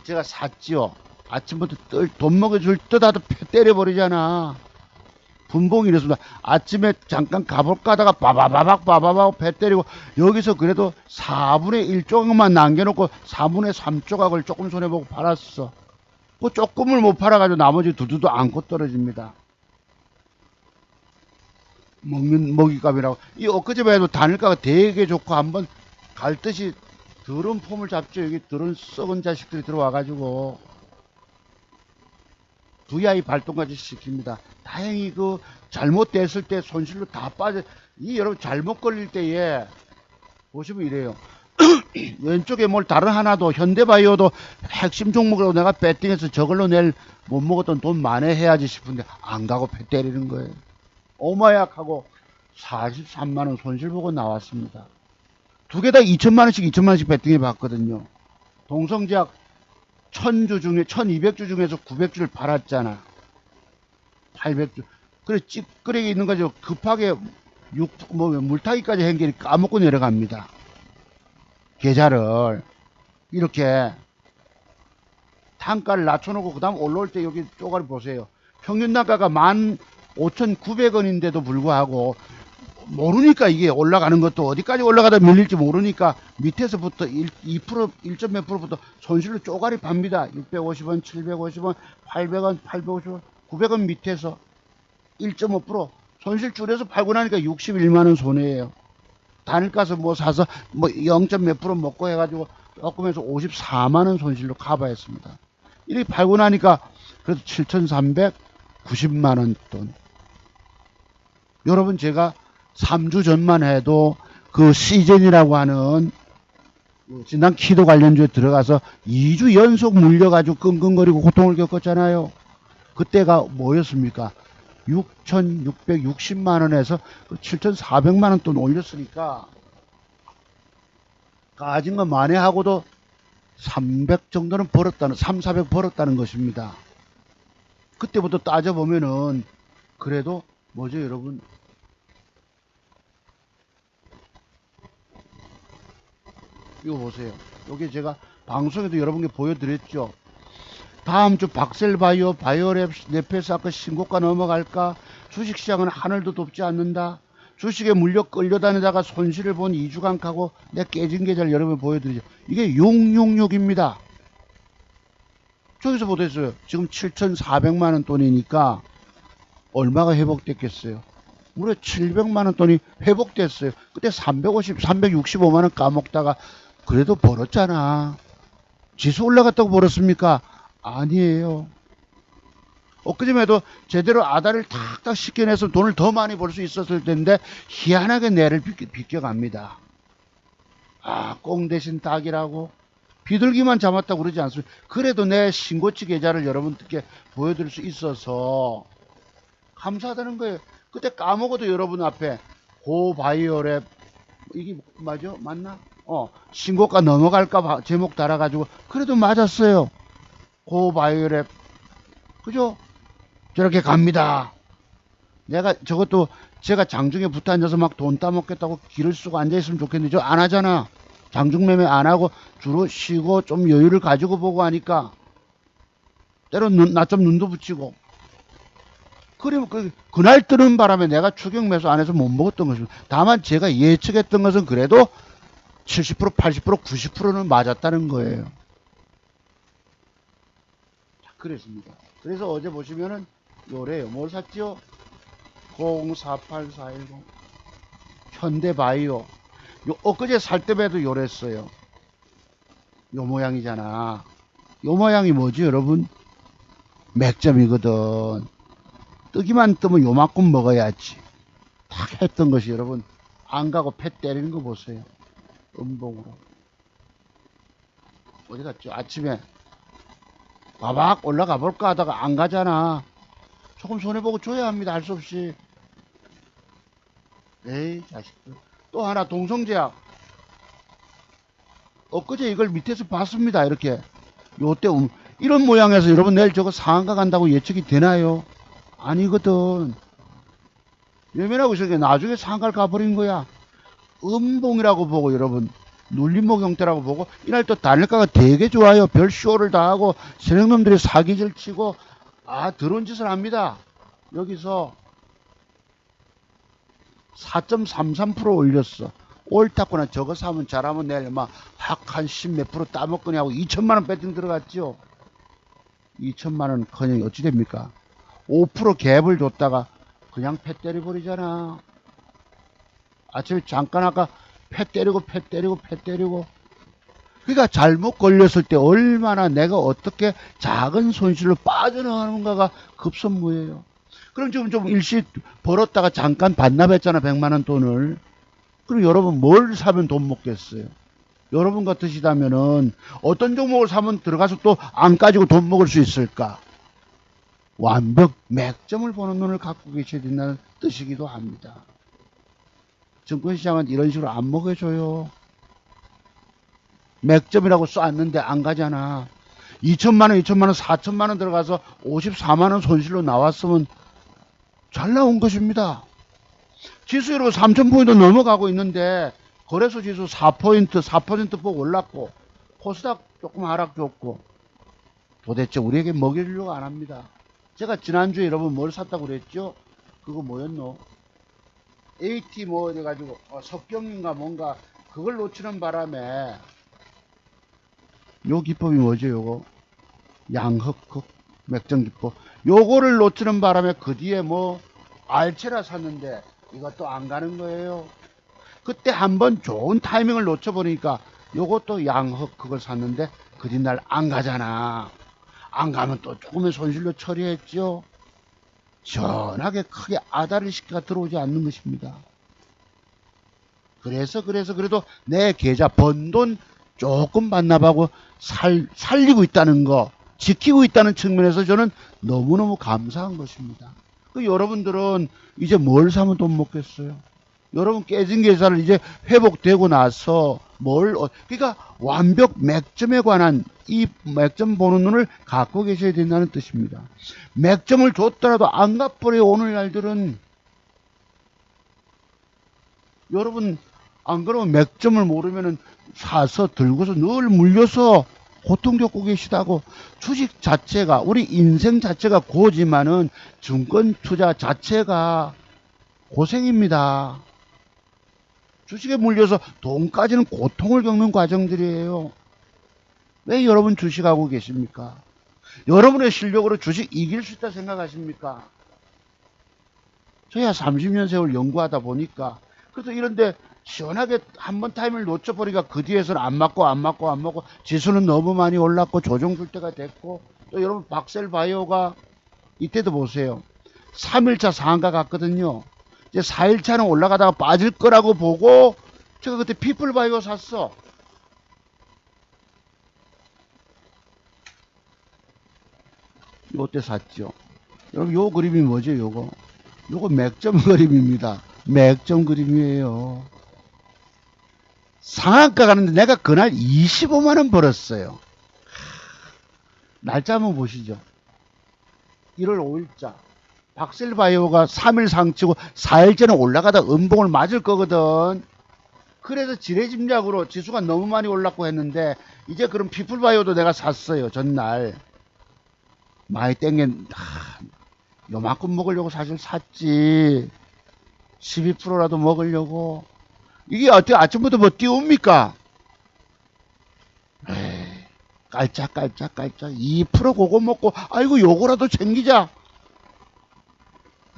제가 샀지요. 아침부터 돈 먹여줄 듯 하도 때려버리잖아. 분봉이 이랬습니다. 아침에 잠깐 가볼까 하다가 바바바박 배 때리고 여기서 그래도 4분의 1 조각만 남겨놓고 4분의 3 조각을 조금 손해보고 팔았어. 그 조금을 못 팔아가지고 나머지 두두도 안고 떨어집니다. 먹는 먹이값이라고. 이 엊그제만 해도 단일가가 되게 좋고 한번 갈 듯이 더러운 폼을 잡죠. 여기 더러운 썩은 자식들이 들어와가지고 VI 발동까지 시킵니다. 다행히 그 잘못됐을 때 손실로 다 빠져. 이 여러분 잘못 걸릴 때에 보시면 이래요. 왼쪽에 뭘 다른 하나도 현대바이오도 핵심 종목으로 내가 배팅해서 저걸로 낼 못 먹었던 돈 만회해야지 싶은데 안 가고 배 때리는 거예요. 오마약하고 43만원 손실 보고 나왔습니다. 두 개 다 2천만원씩 배팅해 봤거든요. 동성제약 1000주 중에 1200주 중에서 900주를 팔았잖아. 800주. 그래 찌끄레기 있는 거죠. 급하게 물타기까지 한 게 까먹고 내려갑니다. 계좌를 이렇게 단가를 낮춰놓고 그 다음 올라올 때 여기 쪼가리 보세요. 평균 단가가 15,900원인데도 불구하고 모르니까 이게 올라가는 것도 어디까지 올라가다 밀릴지 모르니까 밑에서부터 2% 1점 몇 프로부터 손실로 쪼가리 팝니다. 650원, 750원, 800원, 850원, 900원 밑에서 1.5% 손실 줄여서 팔고 나니까 61만원 손해예요. 단일가서 뭐 사서 뭐 0. 몇 프로 먹고 해가지고 조금 해서 54만원 손실로 커버했습니다. 이렇게 팔고 나니까 그래도 7,390만원 돈. 여러분 제가 3주 전만 해도 그 시즌이라고 하는 진단 키도 관련주에 들어가서 2주 연속 물려가지고 끙끙거리고 고통을 겪었잖아요. 그때가 뭐였습니까? 6,660만원에서 7,400만원 돈 올렸으니까 까진 거 만회하고도 300 정도는 벌었다는 400 벌었다는 것입니다. 그때부터 따져보면은 그래도 뭐죠 여러분, 이거 보세요. 여기 제가 방송에도 여러분께 보여드렸죠. 다음 주 박셀바이오, 바이오랩, 네페사크 신고가 넘어갈까? 주식시장은 하늘도 돕지 않는다. 주식에 물려 끌려다니다가 손실을 본 2주간 가고 내 깨진 계좌를 여러분 보여드리죠. 이게 666입니다. 저기서 보셨어요. 지금 7,400만원 돈이니까 얼마가 회복됐겠어요? 무려 700만원 돈이 회복됐어요. 그때 365만원 까먹다가 그래도 벌었잖아. 지수 올라갔다고 벌었습니까? 아니에요. 엊그제에도 제대로 아다를 탁탁 씻겨내서 돈을 더 많이 벌 수 있었을 텐데 희한하게 내를 비껴갑니다. 아, 꽁 대신 닭이라고 비둘기만 잡았다고 그러지 않습니까? 그래도 내 신고치 계좌를 여러분들께 보여드릴 수 있어서 감사하다는 거예요. 그때 까먹어도 여러분 앞에 고바이오랩 이게 맞아? 맞나? 신고가 넘어갈까 제목 달아가지고 그래도 맞았어요. 고바이오랩 그죠? 저렇게 갑니다. 내가 저것도 제가 장중에 붙어 앉아서 막 돈 따먹겠다고 기를 쓰고 앉아있으면 좋겠는데 저 안 하잖아. 장중 매매 안 하고 주로 쉬고 좀 여유를 가지고 보고 하니까 때론 낮좀 눈도 붙이고 그리고 그날 뜨는 바람에 내가 추격 매수 안 해서 못 먹었던 것입니다. 다만 제가 예측했던 것은 그래도 70%, 80%, 90%는 맞았다는 거예요. 자, 그랬습니다. 그래서 어제 보시면은 요래요. 뭘 샀죠? 048410 현대바이오. 엊그제 살 때에도 요랬어요. 요 모양이잖아. 요 모양이 뭐지 여러분? 맥점이거든. 뜨기만 뜨면 요만큼 먹어야지. 탁 했던 것이 여러분 안 가고 패 때리는 거 보세요. 음봉으로. 어디 갔죠? 아침에 바박 올라가 볼까 하다가 안 가잖아. 조금 손해보고 줘야 합니다. 할 수 없이. 에이 자식들. 또 하나 동성제약. 엊그제 이걸 밑에서 봤습니다. 이렇게 요때 이런 모양에서 여러분 내일 저거 상한가 간다고 예측이 되나요? 아니거든. 외면하고 있으니까 나중에 상한가를 가버린 거야. 음봉이라고 보고 여러분 눌림목 형태라고 보고 이날 또 단일가가 되게 좋아요. 별 쇼를 다 하고 세력놈들이 사기질 치고 더러운 짓을 합니다. 여기서 4.33% 올렸어. 옳다구나. 저거 사면 잘하면 내일 막 한 10몇 프로 따먹거니 하고 2천만 원 배팅 들어갔죠. 2천만 원 커녕 어찌 됩니까? 5% 갭을 줬다가 그냥 패 때려버리잖아. 아침에 잠깐 아까 패 때리고 그러니까 잘못 걸렸을 때 얼마나 내가 어떻게 작은 손실로 빠져나가는가가 급선무예요. 그럼 지금 좀 일시 벌었다가 잠깐 반납했잖아. 100만 원 돈을. 그럼 여러분 뭘 사면 돈 먹겠어요? 여러분 같으시다면은 어떤 종목을 사면 들어가서 또 안 가지고 돈 먹을 수 있을까? 완벽 맥점을 보는 눈을 갖고 계셔야 된다는 뜻이기도 합니다. 증권시장은 이런 식으로 안 먹여줘요. 맥점이라고 써왔는데 안 가잖아. 2천만원, 4천만원 들어가서 54만원 손실로 나왔으면 잘 나온 것입니다. 지수 여러분 3,000포인트 넘어가고 있는데 거래소 지수 4% 폭 올랐고 코스닥 조금 하락 줬고 도대체 우리에게 먹이려고 안 합니다. 제가 지난주에 여러분 뭘 샀다고 그랬죠? 그거 뭐였노? AT 뭐 이래가지고 석경인가 뭔가 그걸 놓치는 바람에 요 기법이 뭐죠? 요거 양흑흑 맥정기법 요거를 놓치는 바람에 그 뒤에 뭐 알체라 샀는데 이것도 안 가는 거예요. 그때 한번 좋은 타이밍을 놓쳐버리니까 요것도 양흑 그걸 샀는데 그 뒷날 안 가잖아. 안 가면 또 조금의 손실로 처리했죠. 시원하게 크게 아다리 시가 들어오지 않는 것입니다. 그래서 그래도 내 계좌 번 돈 조금 반납하고 살리고 있다는 거, 지키고 있다는 측면에서 저는 너무너무 감사한 것입니다. 그 여러분들은 이제 뭘 사면 돈 먹겠어요? 여러분 깨진 계좌를 이제 회복되고 나서 그러니까 완벽 맥점에 관한 이 맥점 보는 눈을 갖고 계셔야 된다는 뜻입니다. 맥점을 줬더라도 안 갚버려요. 오늘날들은. 여러분 안 그러면 맥점을 모르면은 사서 들고서 늘 물려서 고통 겪고 계시다고. 주식 자체가 우리 인생 자체가 고지만은 증권 투자 자체가 고생입니다. 주식에 물려서 돈까지는 고통을 겪는 과정들이에요. 왜 여러분 주식하고 계십니까? 여러분의 실력으로 주식 이길 수 있다 생각하십니까? 저야 30년 세월 연구하다 보니까 그래서 이런데 시원하게 한번 타임을 놓쳐버리니까 그 뒤에서는 안 맞고 지수는 너무 많이 올랐고 조정 줄 때가 됐고 또 여러분 박셀바이오가 이때도 보세요. 3일차 상한가 갔거든요. 이제 4일차는 올라가다가 빠질 거라고 보고 제가 그때 피플바이오 샀어. 요때 샀죠. 여러분 요 그림이 뭐죠? 요거 맥점 그림입니다. 맥점 그림이에요. 상한가 가는데 내가 그날 25만원 벌었어요. 날짜 한번 보시죠. 1월 5일자. 박셀바이오가 3일 상치고 4일째는 올라가다 음봉을 맞을 거거든. 그래서 지뢰짐작으로 지수가 너무 많이 올랐고 했는데 이제 그럼 피플바이오도 내가 샀어요. 전날. 많이 땡긴 요만큼 먹으려고 사실 샀지. 12%라도 먹으려고. 이게 어떻게 아침부터 뭐 띄웁니까? 에이, 깔짝 2% 그거 먹고 아이고 요거라도 챙기자.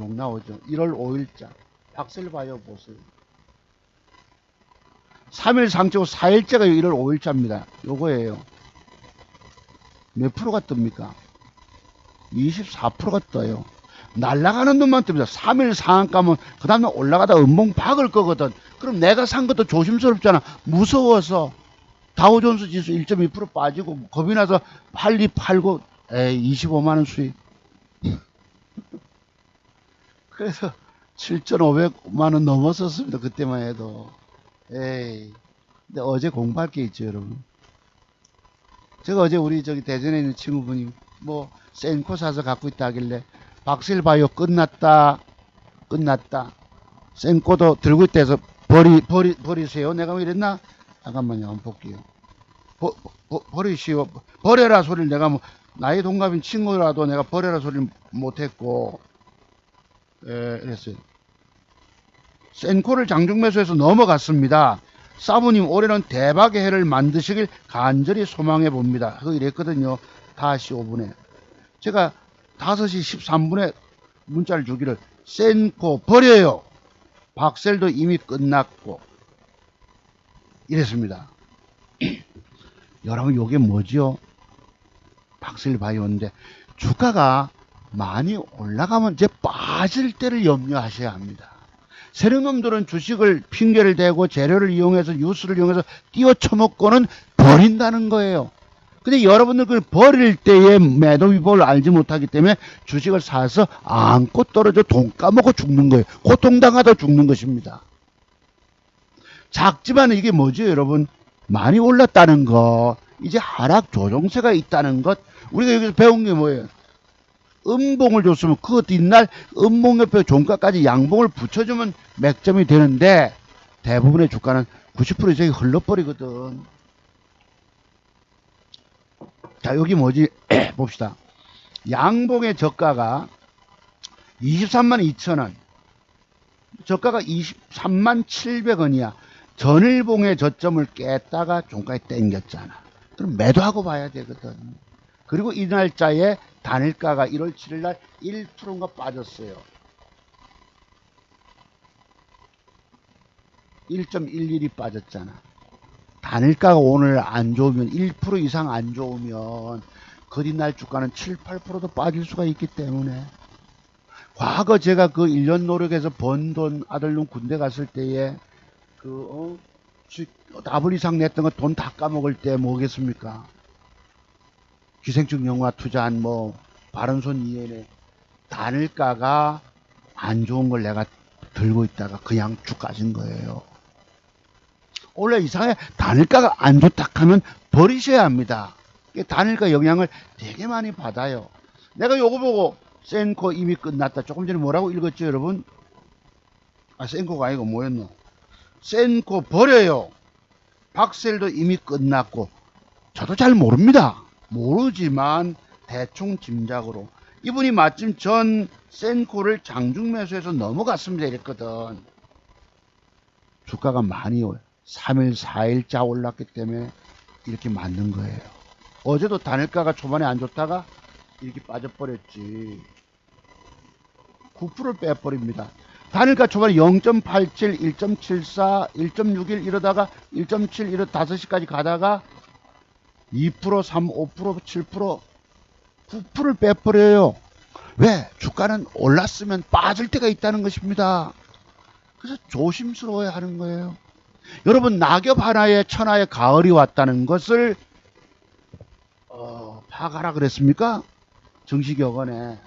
욕 나오죠. 1월 5일자 박셀바이오 보세요. 3일 상치고 4일째가 1월 5일자입니다. 요거예요. 몇 프로가 뜹니까? 24%가 떠요. 날아가는 놈만 뜹니다. 3일 상한가면 그 다음에 올라가다 음봉 박을 거거든. 그럼 내가 산 것도 조심스럽잖아. 무서워서 다우존스 지수 1.2% 빠지고 겁이 나서 팔리 팔고 25만원 수익. 그래서 7,500만원 넘었었습니다. 그때만 해도. 근데 어제 공부할 게 있죠, 여러분. 제가 어제 우리 대전에 있는 친구분이 뭐 센코 사서 갖고 있다 하길래 박셀바이오 끝났다. 센코도 들고 있다 해서 버리세요. 내가 왜 이랬나? 잠깐만요. 한번 볼게요. 버리시오. 버려라 소리를 내가 뭐 나이 동갑인 친구라도 내가 버려라 소리를 못했고 이랬어요. 센코를 장중매수해서 넘어갔습니다. 사부님 올해는 대박의 해를 만드시길 간절히 소망해 봅니다. 그거 이랬거든요. 5시 5분에. 제가 5시 13분에 문자를 주기를 센코 버려요. 박셀도 이미 끝났고 이랬습니다. 여러분 요게 뭐지요? 박셀 바이오인데 주가가 많이 올라가면 이제 빠질 때를 염려하셔야 합니다. 세력놈들은 주식을 핑계를 대고 재료를 이용해서 뉴스를 이용해서 띄워쳐먹고는 버린다는 거예요. 근데 여러분들 그걸 버릴 때의 매도 비법을 알지 못하기 때문에 주식을 사서 안고 떨어져 돈 까먹고 죽는 거예요. 고통당하다 죽는 것입니다. 작지만 이게 뭐죠, 여러분? 많이 올랐다는 거, 이제 하락 조정세가 있다는 것. 우리가 여기서 배운 게 뭐예요? 음봉을 줬으면 그 뒷날 음봉 옆에 종가까지 양봉을 붙여주면 맥점이 되는데 대부분의 주가는 90% 이상이 흘러버리거든. 자, 여기 뭐지? 봅시다. 양봉의 저가가 23만 2천원, 저가가 23만 700원이야. 전일봉의 저점을 깼다가 종가에 땡겼잖아. 그럼 매도하고 봐야 되거든. 그리고 이 날짜에 단일가가 1월 7일 날 1%인가 빠졌어요. 1.11이 빠졌잖아. 단일가가 오늘 안 좋으면 1% 이상 안 좋으면 그 뒷날 주가는 7, 8%도 빠질 수가 있기 때문에 과거 제가 그 1년 노력해서 번 돈 아들놈 군대 갔을 때에 더블 이상 냈던 거 돈 다 까먹을 때 뭐겠습니까? 기생충 영화 투자한 바른손 이해네 단일가가 안 좋은 걸 내가 들고 있다가 그냥 쭉 가진 거예요. 원래 이상하게 단일가가 안 좋다 하면 버리셔야 합니다. 단일가 영향을 되게 많이 받아요. 내가 요거 보고 센코 이미 끝났다. 조금 전에 뭐라고 읽었죠, 여러분? 센코가 아니고 뭐였노? 센코 버려요. 박셀도 이미 끝났고. 저도 잘 모릅니다. 모르지만 대충 짐작으로 이분이 마침 전 센코를 장중매수해서 넘어갔습니다 이랬거든. 주가가 많이 3일 4일자 올랐기 때문에 이렇게 맞는 거예요. 어제도 단일가가 초반에 안 좋다가 이렇게 빠져버렸지. 9%를 빼버립니다. 단일가 초반에 0.87, 1.74, 1.61 이러다가 1.7 이러 5시까지 가다가 2%, 3, 5%, 7%, 9%를 빼버려요. 왜? 주가는 올랐으면 빠질 때가 있다는 것입니다. 그래서 조심스러워야 하는 거예요. 여러분, 낙엽 하나에 천하의 가을이 왔다는 것을 파악하라 그랬습니까? 정식여건에.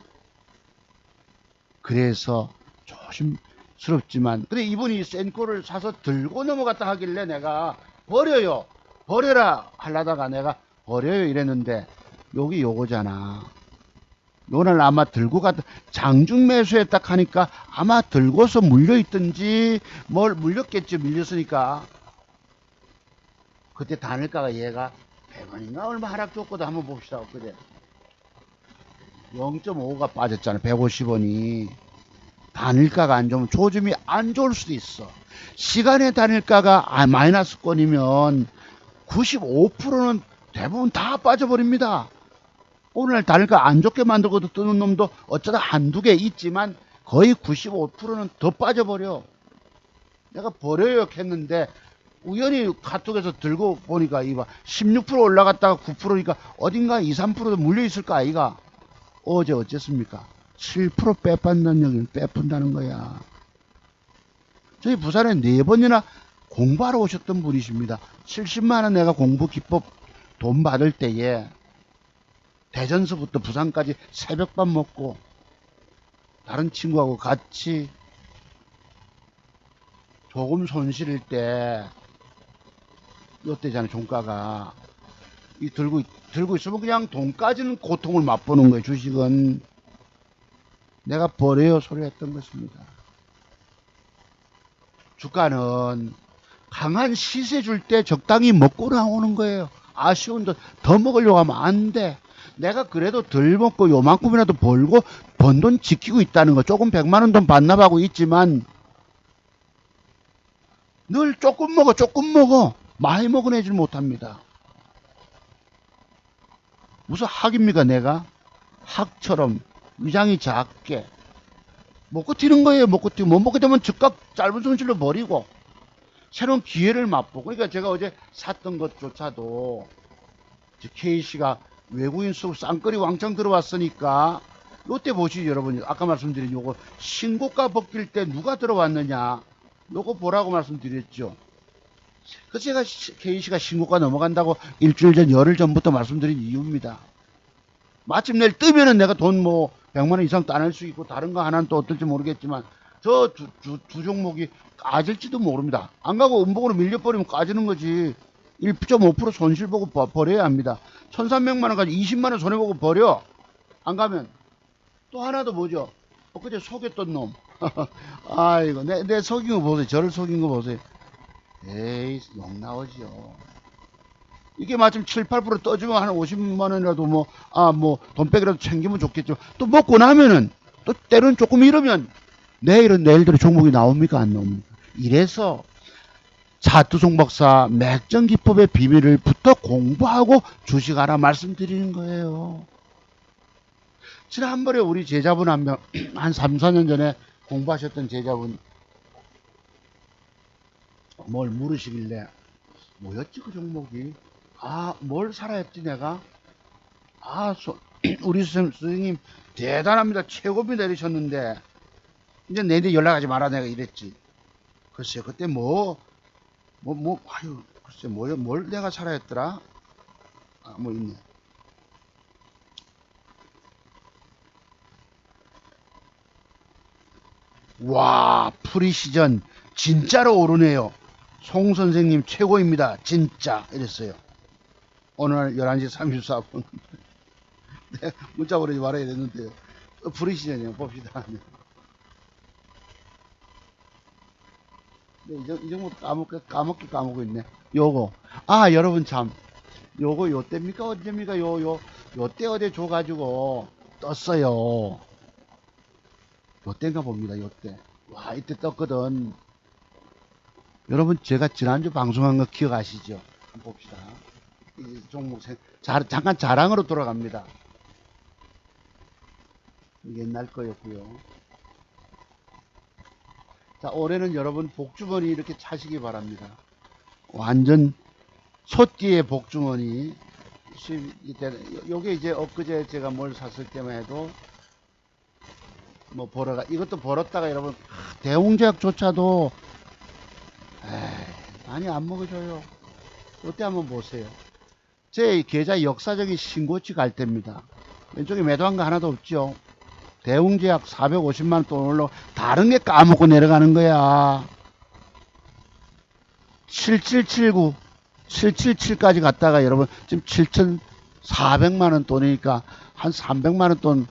그래서 조심스럽지만, 근데 이분이 센코를 사서 들고 넘어갔다 하길래 내가 버려요. 버려라 하려다가 내가 버려요 이랬는데 여기 요거잖아. 요날 아마 들고 갔다 장중 매수에 딱 하니까 아마 들고서 물려있든지 뭘 물렸겠지. 밀렸으니까 그때 단일가가 얘가 100원인가 얼마 하락 줬거든. 한번 봅시다. 그제 0.5가 빠졌잖아. 150원이. 단일가가 안 좋으면 조짐이 안 좋을 수도 있어. 시간의 단일가가 마이너스권이면 95%는 대부분 다 빠져버립니다. 오늘 단일가 안 좋게 만들고도 뜨는 놈도 어쩌다 한두 개 있지만 거의 95%는 더 빠져버려. 내가 버려요 했는데 우연히 카톡에서 들고 보니까 이봐 16% 올라갔다가 9%니까 어딘가 2, 3%도 물려있을까 아이가. 어제 어쨌습니까? 7% 빼앗는 여기는 빼푼다는 거야. 저희 부산에 4번이나 공부하러 오셨던 분이십니다. 70만원 내가 공부 기법 돈 받을 때에 대전서부터 부산까지 새벽밥 먹고 다른 친구하고 같이 조금 손실일 때 이때잖아요. 종가가 이 들고 있으면 그냥 돈까지는 고통을 맛보는 거예요. 주식은 내가 버려요 소리 했던 것입니다. 주가는 강한 시세 줄 때 적당히 먹고 나오는 거예요. 아쉬운데 더 먹으려고 하면 안 돼. 내가 그래도 덜 먹고 요만큼이라도 벌고 번 돈 지키고 있다는 거. 조금 100만원 돈 반납하고 있지만 늘 조금 먹어, 조금 먹어. 많이 먹어내질 못합니다. 무슨 학입니까, 내가? 학처럼 위장이 작게. 먹고 튀는 거예요, 먹고 튀고. 못 먹게 되면 즉각 짧은 손실로 버리고, 새로운 기회를 맛보고. 그러니까 제가 어제 샀던 것조차도, K씨가 외국인 수급 쌍끌이 왕창 들어왔으니까, 요때 보시죠, 여러분. 아까 말씀드린 요거, 신고가 벗길 때 누가 들어왔느냐. 요거 보라고 말씀드렸죠. 그 제가 K씨가 신고가 넘어간다고 일주일 전, 열흘 전부터 말씀드린 이유입니다. 마침 내일 뜨면은 내가 돈 뭐 100만원 이상 따낼 수 있고, 다른 거 하나는 또 어떨지 모르겠지만, 저 두 종목이 까질지도 모릅니다. 안 가고 음봉으로 밀려버리면 까지는 거지. 1.5% 손실 보고 버려야 합니다. 1300만원까지 20만원 손해보고 버려. 안 가면. 또 하나 더 뭐죠? 엊그제 속였던 놈. 아이고, 내 속인 거 보세요. 저를 속인 거 보세요. 에이, 욕 나오죠. 이게 마침 7, 8% 떠주면 한 50만원이라도 돈 빼기라도 챙기면 좋겠죠. 또 먹고 나면은, 또 때로는 조금 이러면, 내일대로 종목이 나옵니까? 안 나옵니까? 이래서, 차두송 박사 맥정기법의 비밀을 부터 공부하고 주식하라 말씀드리는 거예요. 지난번에 우리 제자분 한 명, 한 3, 4년 전에 공부하셨던 제자분, 뭘 물으시길래, 뭐였지, 그 종목이? 뭘 사라 했지, 내가? 우리 선생님, 대단합니다. 최고비 내리셨는데, 이제 내일 연락하지 마라, 내가 이랬지. 글쎄, 그때 글쎄, 뭘 내가 사라 했더라? 있네. 와, 프리시전, 진짜로 오르네요. 송 선생님 최고입니다. 진짜. 이랬어요. 오늘 11시 34분. 네, 문자 보내지 말아야 되는데요. 프리시전이요. 봅시다. 네, 이 정도 까먹고 있네. 요거. 여러분 참. 요거 요때입니까? 언제입니까? 요때 어제 줘가지고 떴어요. 요때인가 봅니다. 요때. 와, 이때 떴거든. 여러분, 제가 지난주 방송한 거 기억하시죠? 한번 봅시다. 이 종목, 잠깐 자랑으로 돌아갑니다. 옛날 거였고요. 자, 올해는 여러분 복주머니 이렇게 차시기 바랍니다. 완전 소띠의 복주머니. 요게 이제 엊그제 제가 뭘 샀을 때만 해도 이것도 벌었다가 여러분, 대웅제약조차도 많이 안 먹어줘요. 이때 한번 보세요. 제 계좌 역사적인 신고치 갈 때입니다. 왼쪽에 매도한 거 하나도 없죠. 대웅제약 450만원 돈 올라, 다른 게 까먹고 내려가는 거야. 7779, 777까지 갔다가 여러분, 지금 7,400만원 돈이니까 한 300만원 돈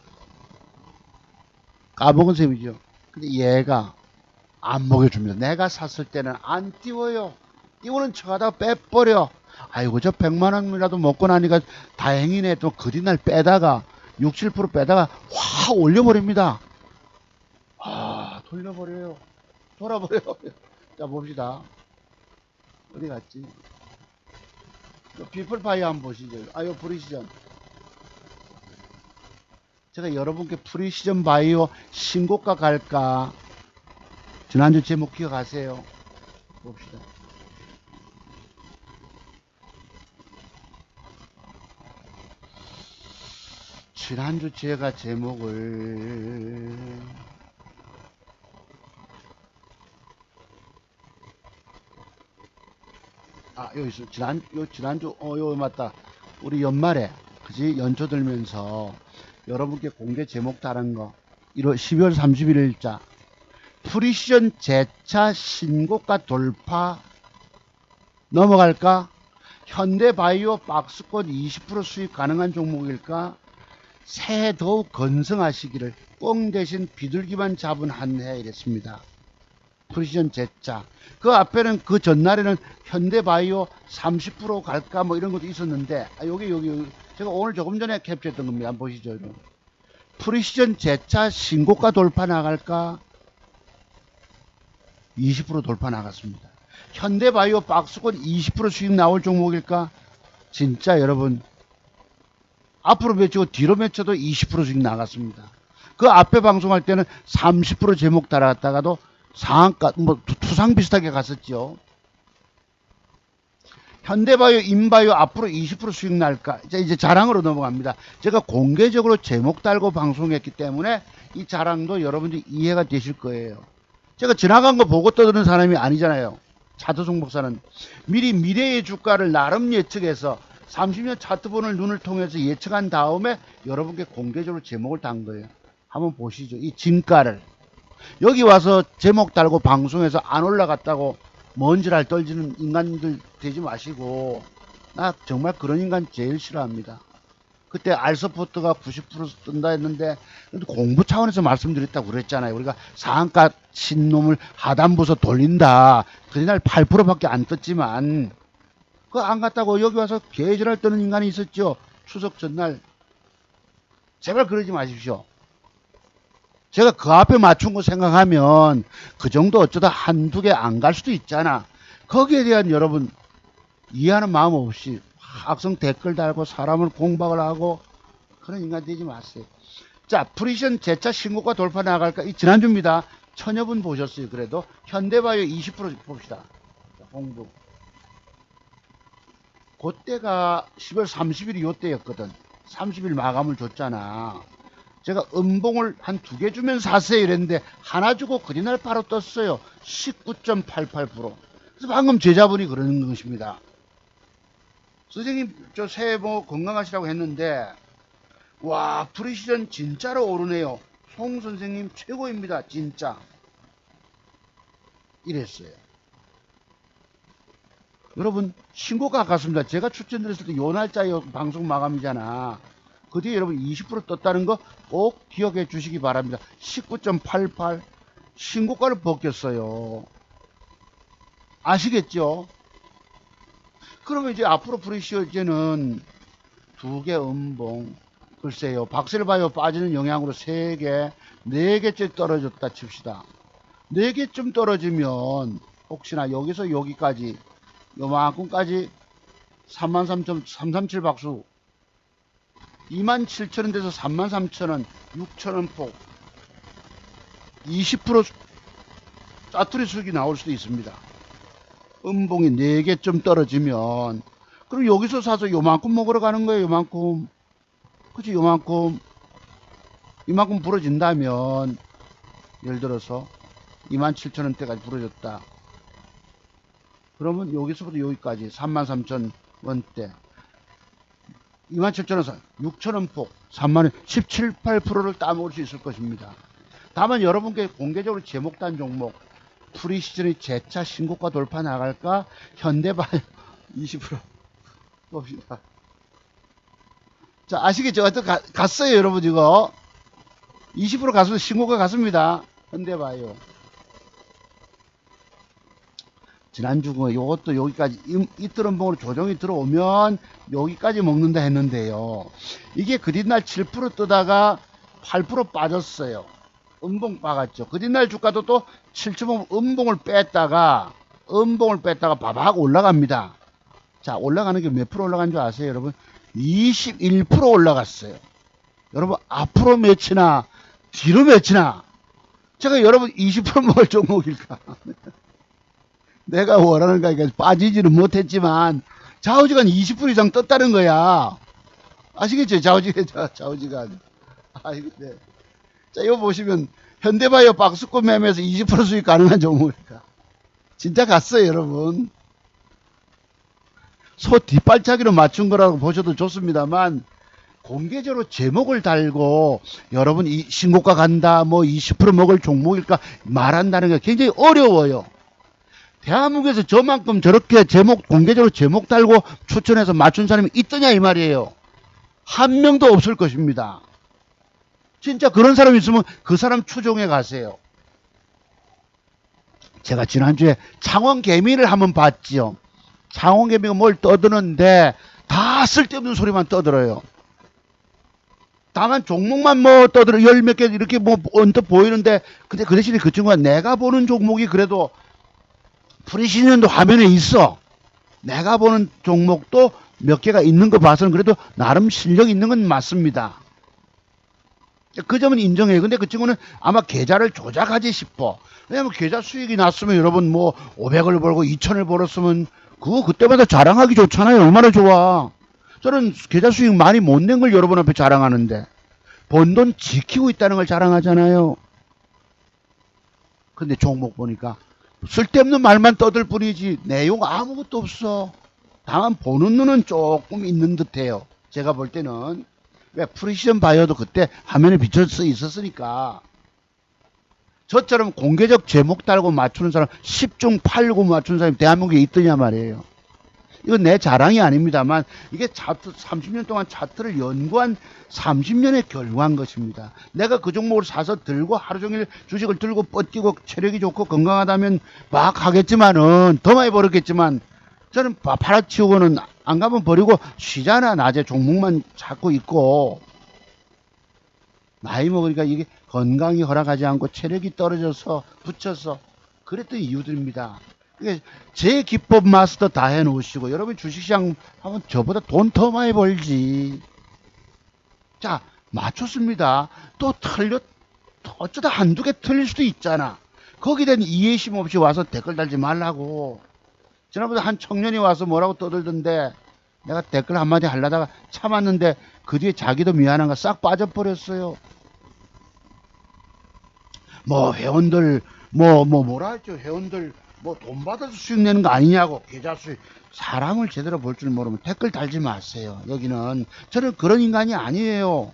까먹은 셈이죠. 근데 얘가 안 먹여줍니다. 내가 샀을 때는 안 띄워요. 띄우는 척 하다가 빼버려. 아이고, 저 100만원이라도 먹고 나니까 다행이네. 또 그뒷날 빼다가 6, 7% 빼다가 확 올려버립니다. 돌려버려요. 돌아버려요. 자, 봅시다. 어디 갔지? 비플파이 한번 보시죠. 요 프리시전. 제가 여러분께 프리시전 바이오 신고가 갈까? 지난주 제목 기억하세요? 봅시다. 지난주 제가 제목을 여기 있어. 지난주 맞다. 우리 연말에 그지 연초 들면서 여러분께 공개 제목 다른 거 12월 31일자 프리시전 재차 신고가 돌파 넘어갈까? 현대바이오 박스권 20% 수입 가능한 종목일까? 새해 더욱 건승하시기를 뻥 대신 비둘기만 잡은 한 해 이랬습니다. 프리시전 재차. 그 앞에는 그 전날에는 현대바이오 30% 갈까 뭐 이런 것도 있었는데 여기 제가 오늘 조금 전에 캡처했던 겁니다. 한번 보시죠. 여러분. 프리시전 재차 신고가 돌파 나갈까? 20% 돌파 나갔습니다. 현대바이오 박스권 20% 수익 나올 종목일까? 진짜 여러분, 앞으로 맺히고 뒤로 맺혀도 20% 수익 나갔습니다. 그 앞에 방송할 때는 30% 제목 달아갔다가도 상한가, 투상 비슷하게 갔었죠. 현대바이오, 인바이오 앞으로 20% 수익 날까? 이제 자랑으로 넘어갑니다. 제가 공개적으로 제목 달고 방송했기 때문에 이 자랑도 여러분들이 이해가 되실 거예요. 제가 지나간 거 보고 떠드는 사람이 아니잖아요. 차트 종목사는 미리 미래의 주가를 나름 예측해서 30년 차트본을 눈을 통해서 예측한 다음에 여러분께 공개적으로 제목을 단 거예요. 한번 보시죠. 이 진가를. 여기 와서 제목 달고 방송해서 안 올라갔다고 먼지랄 떨지는 인간들 되지 마시고, 나 정말 그런 인간 제일 싫어합니다. 그때 알서포트가 90% 뜬다 했는데 공부 차원에서 말씀드렸다고 그랬잖아요. 우리가 상한가 친 놈을 하단부서 돌린다. 그날 8%밖에 안 떴지만 그거 안 갔다고 여기 와서 개지랄 떠는 인간이 있었죠. 추석 전날. 제발 그러지 마십시오. 제가 그 앞에 맞춘 거 생각하면 그 정도 어쩌다 한두 개 안 갈 수도 있잖아. 거기에 대한 여러분 이해하는 마음 없이 악성 댓글 달고 사람을 공박을 하고 그런 인간 되지 마세요. 자, 프리션 재차 신고가 돌파 나갈까? 이 지난주입니다. 천여 분 보셨어요. 그래도 현대바이오 20% 봅시다. 홍보. 그때가 10월 30일이 요때였거든. 30일 마감을 줬잖아. 제가 음봉을 한 2개 주면 사세요 이랬는데 하나 주고 그날 바로 떴어요. 19.88%. 그래서 방금 제자분이 그러는 것입니다. 선생님 저 새해 복 건강하시라고 했는데 와 프리시전 진짜로 오르네요. 송 선생님 최고입니다. 진짜. 이랬어요. 여러분 신고가 같습니다. 제가 추천드렸을 때 요 날짜에 방송 마감이잖아. 그 뒤에 여러분 20% 떴다는 거 꼭 기억해 주시기 바랍니다. 19.88 신고가를 벗겼어요. 아시겠죠? 그러면 이제 앞으로 프리시즌은 2개 음봉, 글쎄요, 박셀바이오 빠지는 영향으로 3개, 4개째 떨어졌다 칩시다. 4개쯤 떨어지면 혹시나 여기서 여기까지 요만큼까지 33,337 박수 27,000원 돼서 33,000원 6,000원 폭 20% 짜투리 수익이 나올 수도 있습니다. 음봉이 4개쯤 떨어지면 그럼 여기서 사서 요만큼 먹으러 가는 거예요. 요만큼. 그치 요만큼. 이만큼 부러진다면 예를 들어서 27,000원대까지 부러졌다. 그러면 여기서부터 여기까지 33,000원대 27,000원 6,000원 폭 3만원 17, 8%를 따먹을 수 있을 것입니다. 다만 여러분께 공개적으로 제목단 종목 프리시즌의 재차 신고가 돌파 나갈까? 현대바이오 20% 봅시다. 자, 아시겠죠? 하여튼 갔어요, 여러분, 이거. 20% 갔으면 신고가 갔습니다. 현대바이오. 지난주가 요것도 여기까지, 이틀 음봉으로 조정이 들어오면 여기까지 먹는다 했는데요. 이게 그뒷날 7% 뜨다가 8% 빠졌어요. 음봉 빠갔죠. 그뒷날 주가도 또 7.5 음봉을 뺐다가 바박 올라갑니다. 자, 올라가는 게 몇 프로 올라간 줄 아세요, 여러분? 21% 올라갔어요. 여러분, 앞으로 몇이나, 뒤로 몇이나, 제가 여러분 20% 먹을 종목일까? 내가 원하는 거니까 빠지지는 못했지만, 좌우지간 20% 이상 떴다는 거야. 아시겠죠? 좌우지간. 아이고, 네. 자, 이거 보시면, 현대바이오 박스권 매매에서 20% 수익 가능한 종목일까? 진짜 갔어요, 여러분. 소 뒷발차기로 맞춘 거라고 보셔도 좋습니다만 공개적으로 제목을 달고 여러분 이 신고가 간다 뭐 20% 먹을 종목일까 말한다는 게 굉장히 어려워요. 대한민국에서 저만큼 저렇게 제목 공개적으로 제목 달고 추천해서 맞춘 사람이 있더냐 이 말이에요. 한 명도 없을 것입니다. 진짜 그런 사람이 있으면 그 사람 추종해 가세요. 제가 지난주에 창원개미를 한번 봤지요. 창원개미가 뭘 떠드는데 다 쓸데없는 소리만 떠들어요. 다만 종목만 뭐 떠들어 열 몇 개 이렇게 뭐 언뜻 보이는데 근데 그 대신에 그 친구가 내가 보는 종목이 그래도 프리시즌도 화면에 있어. 내가 보는 종목도 몇 개가 있는 거 봐서는 그래도 나름 실력 있는 건 맞습니다. 그 점은 인정해요. 근데 그 친구는 아마 계좌를 조작하지 싶어. 왜냐면 계좌 수익이 났으면 여러분 뭐 500을 벌고 2000을 벌었으면 그거 그때마다 자랑하기 좋잖아요. 얼마나 좋아. 저는 계좌 수익 많이 못 낸 걸 여러분 앞에 자랑하는데 번 돈 지키고 있다는 걸 자랑하잖아요. 근데 종목 보니까 쓸데없는 말만 떠들 뿐이지 내용 아무것도 없어. 다만 보는 눈은 조금 있는 듯해요. 제가 볼 때는. 왜 프리시즌 바이오도 그때 화면에 비춰서 있었으니까. 저처럼 공개적 제목 달고 맞추는 사람 10중 8구 맞추는 사람이 대한민국에 있더냐 말이에요. 이건 내 자랑이 아닙니다만 이게 차트 30년 동안 차트를 연구한 30년의 결과인 것입니다. 내가 그 종목을 사서 들고 하루 종일 주식을 들고 뻗기고 체력이 좋고 건강하다면 막 하겠지만은 더 많이 벌었겠지만 저는 팔아치우고는 안 가면 버리고 쉬잖아. 낮에 종목만 찾고 있고 나이 먹으니까 이게 건강이 허락하지 않고 체력이 떨어져서 붙여서 그랬던 이유들입니다. 제 기법 마스터 다 해놓으시고 여러분 주식시장 하면 저보다 돈 더 많이 벌지. 자, 맞췄습니다. 또 틀렸, 어쩌다 한두 개 틀릴 수도 있잖아. 거기에 대한 이해심 없이 와서 댓글 달지 말라고. 지난번에 한 청년이 와서 뭐라고 떠들던데 내가 댓글 한마디 하려다가 참았는데 그 뒤에 자기도 미안한가 싹 빠져버렸어요. 뭐 회원들 뭐라 했죠. 회원들 뭐 돈 받아서 수익 내는 거 아니냐고. 계좌 수익. 사람을 제대로 볼 줄 모르면 댓글 달지 마세요. 여기는 저는 그런 인간이 아니에요.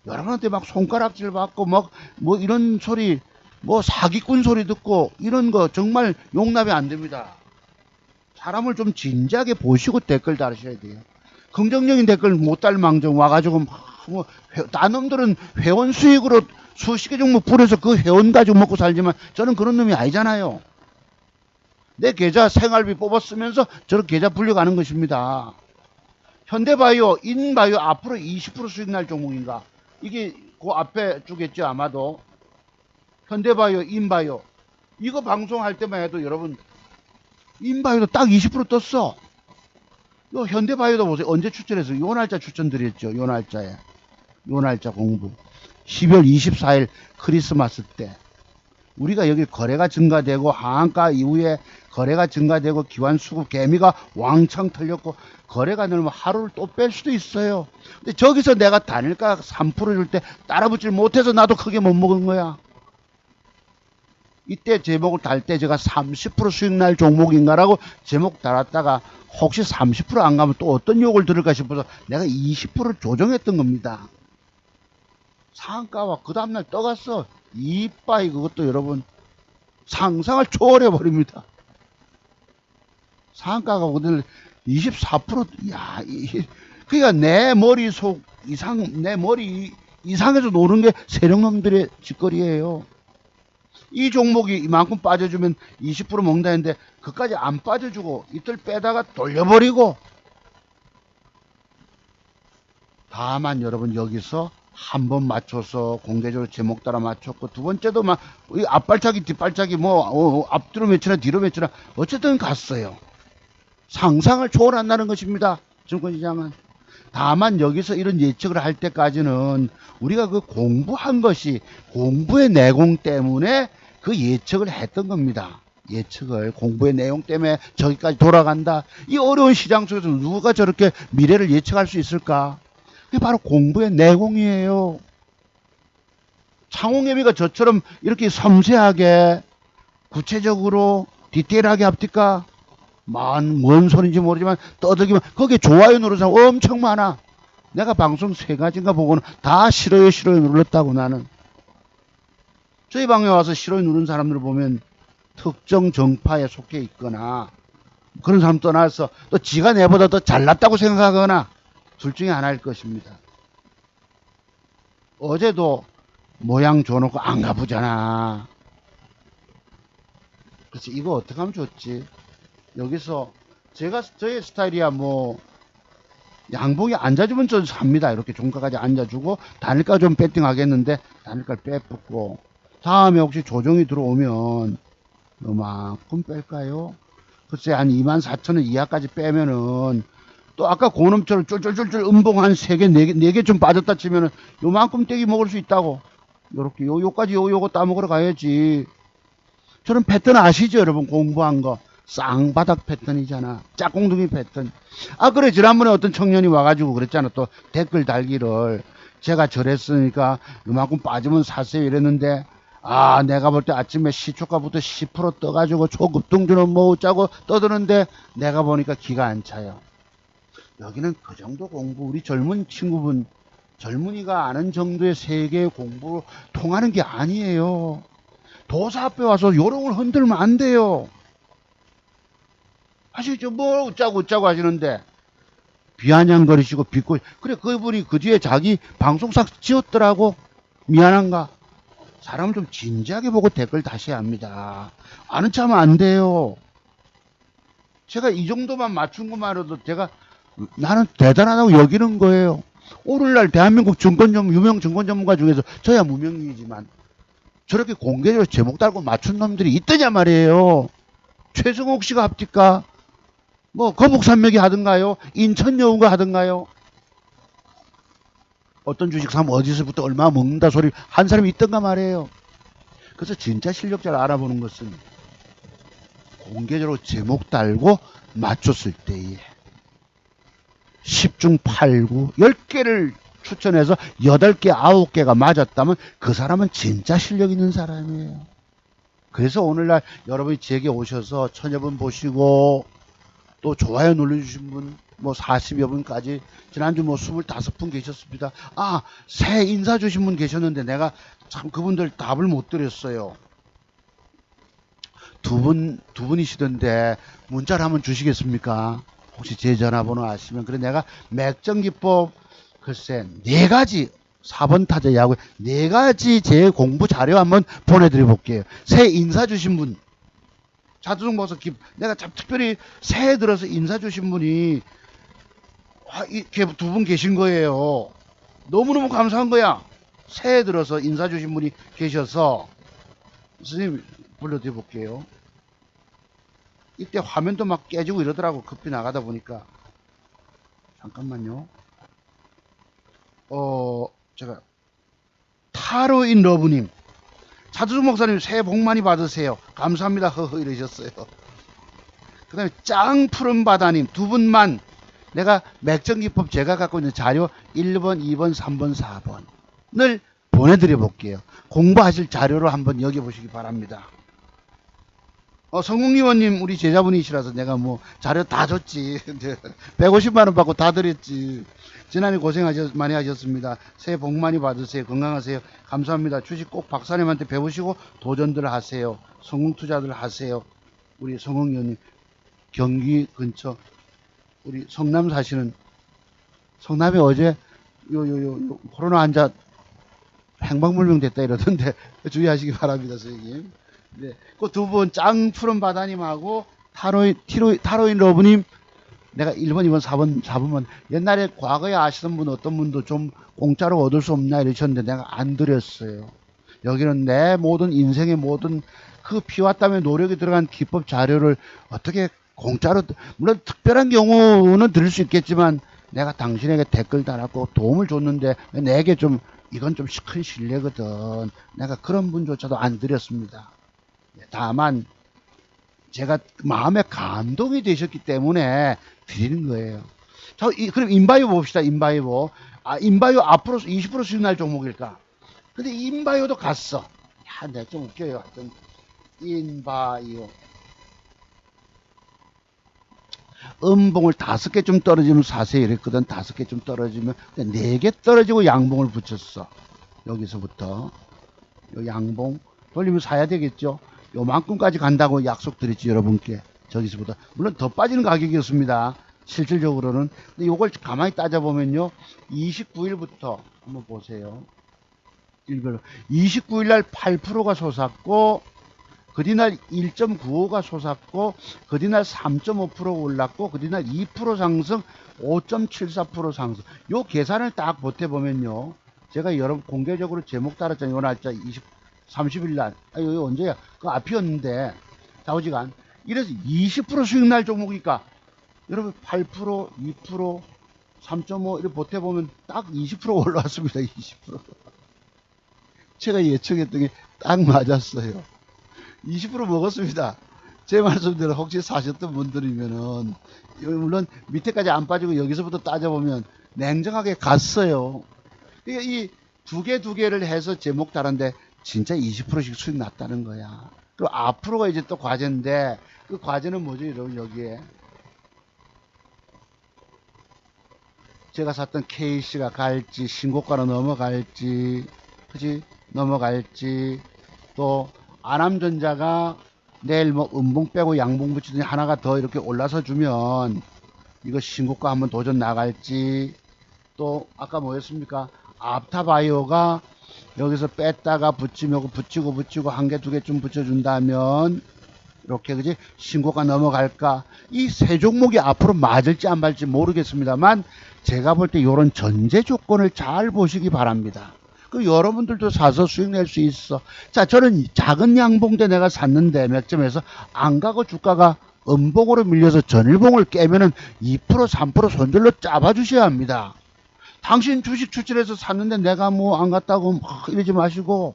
여러분한테 막 손가락질 받고 막 뭐 이런 소리 뭐 사기꾼 소리 듣고 이런 거 정말 용납이 안 됩니다. 사람을 좀 진지하게 보시고 댓글 달으셔야 돼요. 긍정적인 댓글 못 달 망정 와가지고 뭐 딴 놈들은 회원 수익으로 수십 개 종목 불어서 그 회원 가지고 먹고 살지만 저는 그런 놈이 아니잖아요. 내 계좌 생활비 뽑아 쓰면서 저런 계좌 불려가는 것입니다. 현대바이오, 인바이오 앞으로 20% 수익 날 종목인가? 이게 그 앞에 주겠죠 아마도. 현대바이오, 인바이오. 이거 방송할 때만 해도 여러분 인바이오도 딱 20% 떴어. 요 현대바이오도 보세요. 언제 추천해서 요 날짜 추천드렸죠. 요 날짜에. 요 날짜 공부. 12월 24일 크리스마스 때. 우리가 여기 거래가 증가되고 하한가 이후에 거래가 증가되고 기관 수급 개미가 왕창 털렸고 거래가 늘면 하루를 또 뺄 수도 있어요. 근데 저기서 내가 단일가 3% 줄 때 따라붙질 못해서 나도 크게 못 먹은 거야. 이때 제목을 달 때 제가 30% 수익 날 종목인가라고 제목 달았다가 혹시 30% 안 가면 또 어떤 욕을 들을까 싶어서 내가 20% 조정했던 겁니다. 상한가와 그 다음날 떠갔어. 이빠이 그것도 여러분 상상을 초월해 버립니다. 상한가가 오늘 24%. 야, 그러니까 내 머리 속 이상 내 머리 이상에서 노는 게 세력놈들의 짓거리예요. 이 종목이 이만큼 빠져주면 20% 먹는다 했는데 그까지 안 빠져주고 이틀 빼다가 돌려버리고. 다만 여러분 여기서 한 번 맞춰서 공개적으로 제목 따라 맞췄고 두 번째도 막 앞발차기 뒷발차기 뭐 앞뒤로 몇치나 뒤로 몇치나 어쨌든 갔어요. 상상을 초월한다는 것입니다. 증권시장은. 다만 여기서 이런 예측을 할 때까지는 우리가 그 공부한 것이 공부의 내공 때문에 그 예측을 했던 겁니다. 예측을 공부의 내용 때문에 저기까지 돌아간다. 이 어려운 시장 속에서 누가 저렇게 미래를 예측할 수 있을까? 그게 바로 공부의 내공이에요. 창홍예비가 저처럼 이렇게 섬세하게 구체적으로 디테일하게 합니까? 뭔 소리인지 모르지만 떠들기만. 거기에 좋아요 누르는 사람 엄청 많아. 내가 방송 3가지인가 보고는 다 싫어요 눌렀다고. 나는 저희 방에 와서 싫어요 누른 사람들을 보면 특정 정파에 속해 있거나 그런 사람 떠나서 또 지가 내보다 더 잘났다고 생각하거나 둘 중에 하나일 것입니다. 어제도 모양 줘놓고 안 가보잖아. 그래서 이거 어떻게 하면 좋지? 여기서 저의 스타일이야. 뭐 양봉이 앉아주면 좀 삽니다. 이렇게 종가까지 앉아주고 단일가 좀 배팅 하겠는데 단일가를 빼붙고 다음에 혹시 조정이 들어오면 요만큼 뺄까요? 글쎄 한 24,000원 이하까지 빼면은 또 아까 고놈처럼 쫄쫄쫄쫄 음봉 한 3개, 4개, 4개 좀 빠졌다 치면은 요만큼 떼기 먹을 수 있다고. 요렇게 요까지 요거 따먹으러 가야지. 저런 패턴 아시죠 여러분? 공부한 거 쌍바닥 패턴이잖아. 짝꿍둥이 패턴. 아 그래 지난번에 어떤 청년이 와가지고 그랬잖아. 또 댓글 달기를 제가 저랬으니까 요만큼 빠지면 사세요 이랬는데, 아 내가 볼 때 아침에 시초가부터 10% 떠가지고 초급등주는 뭐 어쩌고 떠드는데 내가 보니까 기가 안 차요. 여기는 그 정도 공부, 우리 젊은 친구분, 젊은이가 아는 정도의 세계의 공부로 통하는 게 아니에요. 도사 앞에 와서 요령을 흔들면 안 돼요. 아시죠? 뭐 어쩌고 하시는데 비아냥거리시고 비꼬. 그래 그분이 그 뒤에 자기 방송사 지었더라고. 미안한가? 사람을 좀 진지하게 보고 댓글 다시 합니다. 아는 척하면 안 돼요. 제가 이 정도만 맞춘 것만으로도 제가 나는 대단하다고 여기는 거예요. 오늘날 대한민국 유명 증권 전문가 중에서 저야 무명이지만 저렇게 공개적으로 제목 달고 맞춘 놈들이 있더냐 말이에요. 최승옥 씨가 합니까? 뭐 거북산맥이 하든가요? 인천여우가 하든가요? 어떤 주식 사면 어디서부터 얼마 먹는다 소리 한 사람이 있던가 말이에요. 그래서 진짜 실력자를 알아보는 것은 공개적으로 제목 달고 맞췄을 때에 10중 8구 10개를 추천해서 8개 9개가 맞았다면 그 사람은 진짜 실력 있는 사람이에요. 그래서 오늘날 여러분이 제게 오셔서 천여분 보시고 또 좋아요 눌러주신 분 뭐 40여 분까지, 지난주 뭐 25분 계셨습니다. 아, 새 인사 주신 분 계셨는데 내가 참 그분들 답을 못 드렸어요. 두 분이시던데 문자를 한번 주시겠습니까? 혹시 제 전화번호 아시면. 그래 내가 맥정기법 글쎄 4가지 4번 타자 야구 4가지 제 공부 자료 한번 보내드려 볼게요. 새 인사 주신 분, 자두종 버섯 내가 특별히 새해 들어서 인사 주신 분이 이렇게 2분 계신 거예요. 너무너무 감사한 거야. 새해 들어서 인사 주신 분이 계셔서 선생님 불러드려 볼게요. 이때 화면도 막 깨지고 이러더라고. 급히 나가다 보니까. 잠깐만요. 제가 타로인 러브님, 자두종 목사님 새해 복 많이 받으세요. 감사합니다. 허허 이러셨어요. 그 다음에 짱 푸른 바다님 2분만 내가 맥정기법 제가 갖고 있는 자료 1번, 2번, 3번, 4번을 보내드려 볼게요. 공부하실 자료로 한번 여겨보시기 바랍니다. 성국리원님 우리 제자분이시라서 내가 뭐 자료 다 줬지. 150만원 받고 다 드렸지. 지난해 많이 하셨습니다. 새해 복 많이 받으세요. 건강하세요. 감사합니다. 주식 꼭 박사님한테 배우시고 도전들 하세요. 성공투자들 하세요. 우리 성국리원님 경기 근처 우리 성남 사시는, 성남에 어제 코로나 환자 행방불명 됐다 이러던데 주의하시기 바랍니다 선생님. 네, 그 2분 짱 푸른 바다님하고 타로인 러브님 내가 1번 2번 4번만 옛날에 과거에 아시던 분 어떤 분도 좀 공짜로 얻을 수 없나 이러셨는데 내가 안 드렸어요. 여기는 내 모든 인생의 모든 그 피와 땀의 노력이 들어간 기법 자료를 어떻게 공짜로, 물론 특별한 경우는 드릴 수 있겠지만 내가 당신에게 댓글 달았고 도움을 줬는데 내게 좀 이건 좀 큰 신뢰거든. 내가 그런 분조차도 안 드렸습니다. 다만 제가 마음에 감동이 되셨기 때문에 드리는 거예요. 그럼 인바이오 봅시다. 인바이오. 인바이오 앞으로 20% 수익 날 종목일까? 근데 인바이오도 갔어. 야, 내가 좀 웃겨요. 하여튼 인바이오. 음봉을 5개 좀 떨어지면 사세요 이랬거든. 5개 좀 떨어지면 4개 떨어지고 양봉을 붙였어. 여기서부터 요 양봉 돌리면 사야 되겠죠. 요만큼까지 간다고 약속드렸지 여러분께. 저기서부터 물론 더 빠지는 가격이었습니다 실질적으로는. 근데 요걸 가만히 따져보면요 29일부터 한번 보세요. 29일 날 8%가 솟았고 그 뒤날 1.95가 솟았고 그 뒤날 3.5% 올랐고 그 뒤날 2% 상승 5.74% 상승. 요 계산을 딱 보태보면요 제가 여러분 공개적으로 제목 달았잖아요. 요 날짜 30일 날. 이거 언제야? 그 앞이었는데 좌우지간 이래서 20% 수익 날 종목이니까 여러분 8%, 2%, 3.5 이렇게 보태보면 딱 20% 올라왔습니다. 20%. 제가 예측했던 게 딱 맞았어요. 20% 먹었습니다. 제 말씀대로 혹시 사셨던 분들이면은 물론 밑에까지 안 빠지고 여기서부터 따져보면 냉정하게 갔어요. 이 두 개를 해서 제목 다른데 진짜 20%씩 수익 났다는 거야. 그리고 앞으로가 이제 또 과제인데 그 과제는 뭐죠? 여러분 여기에 제가 샀던 KC가 갈지 신고가로 넘어갈지 그지 넘어갈지 또 안암전자가 내일 뭐 음봉 빼고 양봉 붙이더니 하나가 더 이렇게 올라서 주면 이거 신고가 한번 도전 나갈지 또 아까 뭐였습니까? 앞타바이오가 여기서 뺐다가 붙이고 한 개 두 개쯤 붙여준다면 이렇게 그지 신고가 넘어갈까? 이 세 종목이 앞으로 맞을지 안 맞을지 모르겠습니다만 제가 볼 때 이런 전제 조건을 잘 보시기 바랍니다. 그 여러분들도 사서 수익 낼 수 있어. 자, 저는 작은 양봉대 내가 샀는데 맥점에서 안 가고 주가가 음봉으로 밀려서 전일봉을 깨면은 2% 3% 손절로 잡아주셔야 합니다. 당신 주식 추천해서 샀는데 내가 뭐 안 갔다고 막 이러지 마시고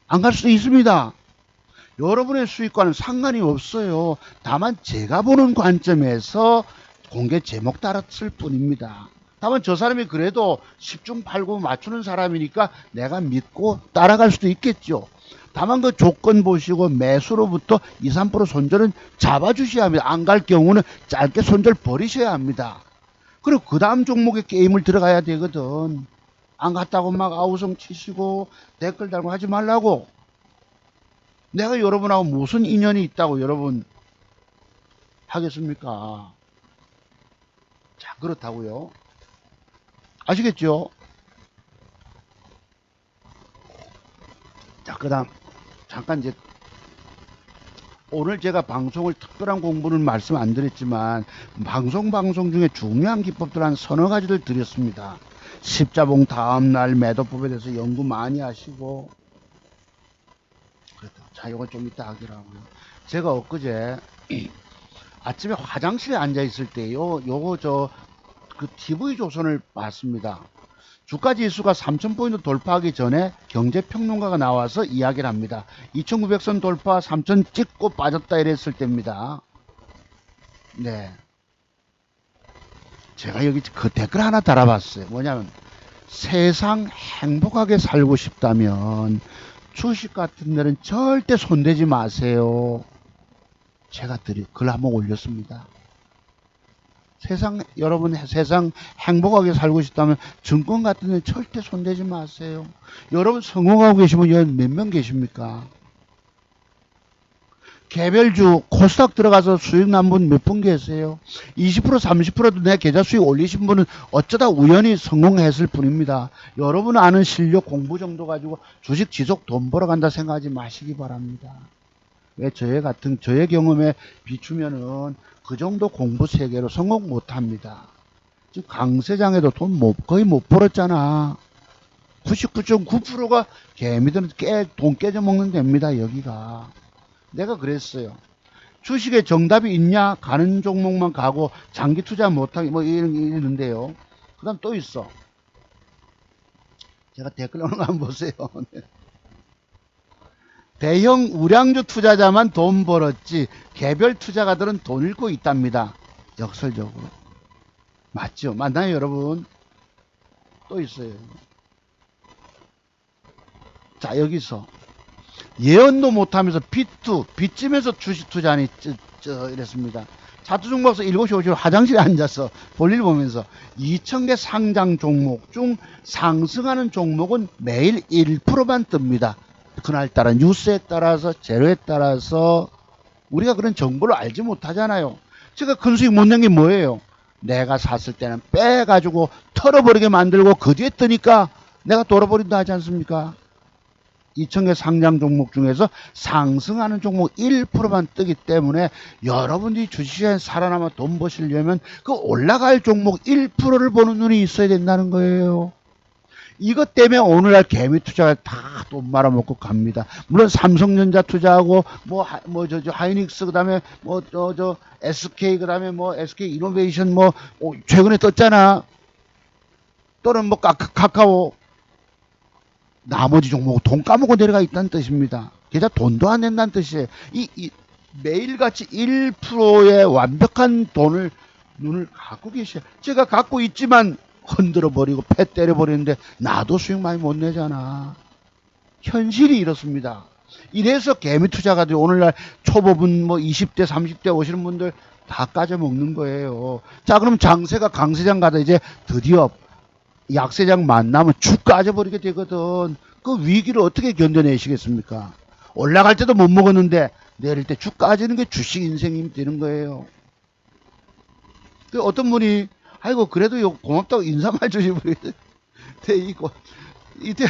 안 갈 수도 있습니다. 여러분의 수익과는 상관이 없어요. 다만 제가 보는 관점에서 공개 제목 따랐을 뿐입니다. 다만 저 사람이 그래도 10중 8구 맞추는 사람이니까 내가 믿고 따라갈 수도 있겠죠. 다만 그 조건 보시고 매수로부터 2, 3% 손절은 잡아주셔야 합니다. 안 갈 경우는 짧게 손절 버리셔야 합니다. 그리고 그 다음 종목에 게임을 들어가야 되거든. 안 갔다고 막 아우성 치시고 댓글 달고 하지 말라고. 내가 여러분하고 무슨 인연이 있다고 여러분 하겠습니까? 자, 그렇다고요. 아시겠죠? 자, 그 다음 잠깐 이제 오늘 제가 방송을 특별한 공부는 말씀 안 드렸지만 방송 중에 중요한 기법들 한 서너 가지를 드렸습니다. 십자봉 다음날 매도법에 대해서 연구 많이 하시고 그렇다. 자, 이건 좀 이따 하기라고요. 제가 엊그제 아침에 화장실에 앉아 있을 때요 요거 그 TV조선을 봤습니다. 주가지수가 3000포인트 돌파하기 전에 경제평론가가 나와서 이야기를 합니다. 2900선 돌파 3000 찍고 빠졌다 이랬을 때입니다. 네. 제가 여기 그 댓글 하나 달아봤어요. 뭐냐면 세상 행복하게 살고 싶다면 주식 같은 데는 절대 손대지 마세요. 제가 글 한번 올렸습니다. 여러분 세상 행복하게 살고 싶다면 증권 같은 데는 절대 손대지 마세요. 여러분 성공하고 계시면 여기 몇 명 계십니까? 개별주 코스닥 들어가서 수익 난 분 몇 분 계세요? 20% 30%도 내 계좌 수익 올리신 분은 어쩌다 우연히 성공했을 뿐입니다. 여러분 아는 실력 공부 정도 가지고 주식 지속 돈 벌어간다 생각하지 마시기 바랍니다. 왜 저의 경험에 비추면은 그 정도 공부 세계로 성공 못합니다. 지금 강세장에도 거의 못 벌었잖아. 99.9%가 개미들은 돈 깨져 먹는 데입니다. 여기가. 내가 그랬어요. 주식에 정답이 있냐? 가는 종목만 가고 장기 투자 못하게 뭐 이러는데요. 그 다음 또 있어. 제가 댓글 오는 거 한번 보세요. 대형 우량주 투자자만 돈 벌었지 개별 투자가들은 돈 잃고 있답니다. 역설적으로. 맞죠? 맞나요 여러분? 또 있어요. 자, 여기서 예언도 못하면서 빚지면서 주식 투자하니 이랬습니다. 자투중박사 7시 50분 화장실에 앉아서 볼일 보면서 2000개 상장 종목 중 상승하는 종목은 매일 1%만 뜹니다. 그날따라 뉴스에 따라서 재료에 따라서 우리가 그런 정보를 알지 못하잖아요. 제가 큰 수익 못 낸 게 뭐예요? 내가 샀을 때는 빼가지고 털어버리게 만들고 그 뒤에 뜨니까 내가 돌아버린다 하지 않습니까? 2000개 상장 종목 중에서 상승하는 종목 1%만 뜨기 때문에 여러분들이 주식시장에 살아남아 돈 버시려면 그 올라갈 종목 1%를 보는 눈이 있어야 된다는 거예요. 이것 때문에 오늘날 개미 투자가 다 돈 말아먹고 갑니다. 물론 삼성전자 투자하고 하이닉스 그다음에 SK 그다음에 SK 이노베이션 최근에 떴잖아. 또는 카카오. 나머지 종목은 돈 까먹고 내려가 있다는 뜻입니다. 게다가 돈도 안 낸다는 뜻이에요. 매일같이 1%의 완벽한 돈을 눈을 갖고 계셔요. 제가 갖고 있지만 흔들어 버리고 패 때려 버리는데 나도 수익 많이 못 내잖아. 현실이 이렇습니다. 이래서 개미 투자가 돼 오늘날 초보분 20대 30대 오시는 분들 다 까져 먹는 거예요. 자, 그럼 장세가 강세장 가다 이제 드디어 약세장 만나면 축 까져버리게 되거든. 그 위기를 어떻게 견뎌내시겠습니까? 올라갈 때도 못 먹었는데 내릴 때 축 까지는 게 주식 인생이 되는 거예요. 그 어떤 분이 아이고 그래도 고맙다고 인사말 주시고 이때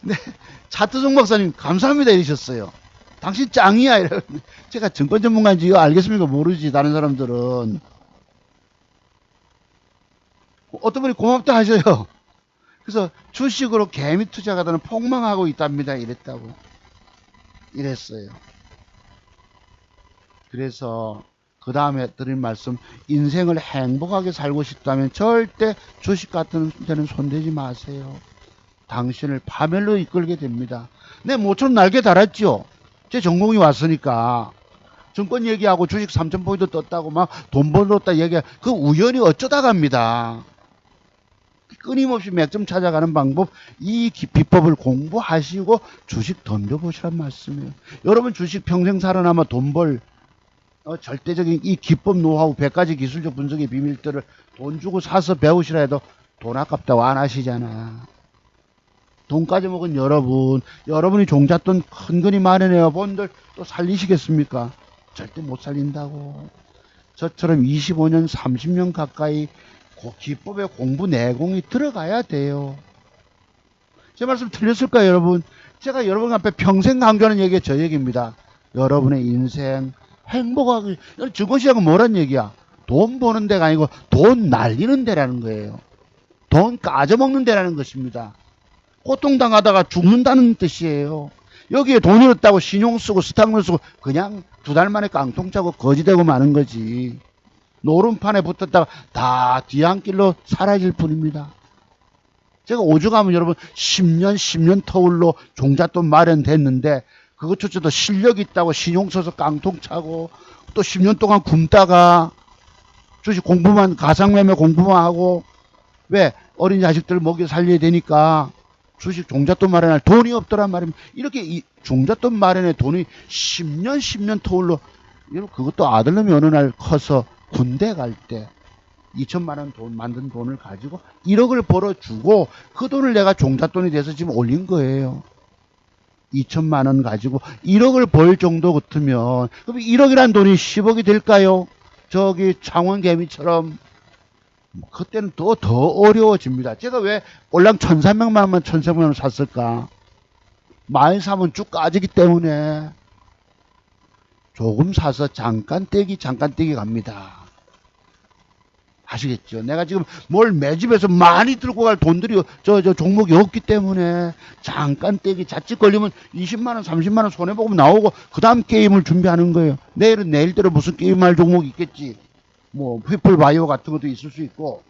네, 차트송 박사님 감사합니다 이러셨어요. 당신 짱이야 이래. 제가 증권 전문가인지 이거 알겠습니까? 모르지 다른 사람들은. 어떤 분이 고맙다 하셔요. 그래서 주식으로 개미 투자가들은 폭망하고 있답니다. 이랬어요. 그래서 그 다음에 드린 말씀, 인생을 행복하게 살고 싶다면 절대 주식 같은 데는 손대지 마세요. 당신을 파멸로 이끌게 됩니다. 내 모처럼 날개 달았죠. 제 전공이 왔으니까. 증권 얘기하고 주식 3,000포인트 떴다고 막 돈 벌었다 얘기하 그 우연히 어쩌다 갑니다. 끊임없이 맥점 찾아가는 방법, 이 비법을 공부하시고 주식 덤벼보시란 말씀이에요. 여러분 주식 평생 살아남아 돈 벌 절대적인 이 기법 노하우 100가지 기술적 분석의 비밀들을 돈 주고 사서 배우시라 해도 돈 아깝다고 안 하시잖아. 돈까지 먹은 여러분이 종잣돈 큰근히 마련해요. 본들 또 살리시겠습니까? 절대 못 살린다고. 저처럼 25년 30년 가까이 기법의 공부 내공이 들어가야 돼요. 제 말씀 틀렸을까요 여러분? 제가 여러분 앞에 평생 강조하는 얘기가 저 얘기입니다. 여러분의 인생 행복하게. 증권시장은 뭐란 얘기야? 돈 버는 데가 아니고 돈 날리는 데라는 거예요. 돈 까져먹는 데라는 것입니다. 고통당하다가 죽는다는 뜻이에요. 여기에 돈이 없다고 신용 쓰고 스탁물 쓰고 그냥 2달 만에 깡통 차고 거지되고 마는 거지. 노름판에 붙었다가 다 뒤안길로 사라질 뿐입니다. 제가 오죽하면 여러분 10년 터울로 종잣돈 마련됐는데 그것조차도 실력 있다고 신용 써서 깡통 차고 또 10년 동안 굶다가 주식 공부만 가상매매 공부만 하고 왜 어린 자식들 먹여 살려야 되니까 주식 종잣돈 마련할 돈이 없더란 말입니다. 이렇게 이 종잣돈 마련에 돈이 10년 터울로 그것도 아들놈이 어느 날 커서 군대 갈 때 2천만 원 돈 만든 돈을 가지고 1억을 벌어주고 그 돈을 내가 종잣돈이 돼서 지금 올린 거예요. 2천만 원 가지고 1억을 벌 정도 같으면 그럼 1억이란 돈이 10억이 될까요? 저기 창원개미처럼. 그때는 더 어려워집니다. 제가 왜 올랑 1,300만 원만 1,300만 원 샀을까? 많이 사면 쭉 까지기 때문에 조금 사서 잠깐 떼기 갑니다. 아시겠죠? 내가 지금 뭘 매집해서 많이 들고 갈 돈들이 저 종목이 없기 때문에 잠깐 떼기 자칫 걸리면 20만원 30만원 손해보고 나오고 그 다음 게임을 준비하는 거예요. 내일은 내일대로 무슨 게임할 종목이 있겠지. 휘플바이오 같은 것도 있을 수 있고.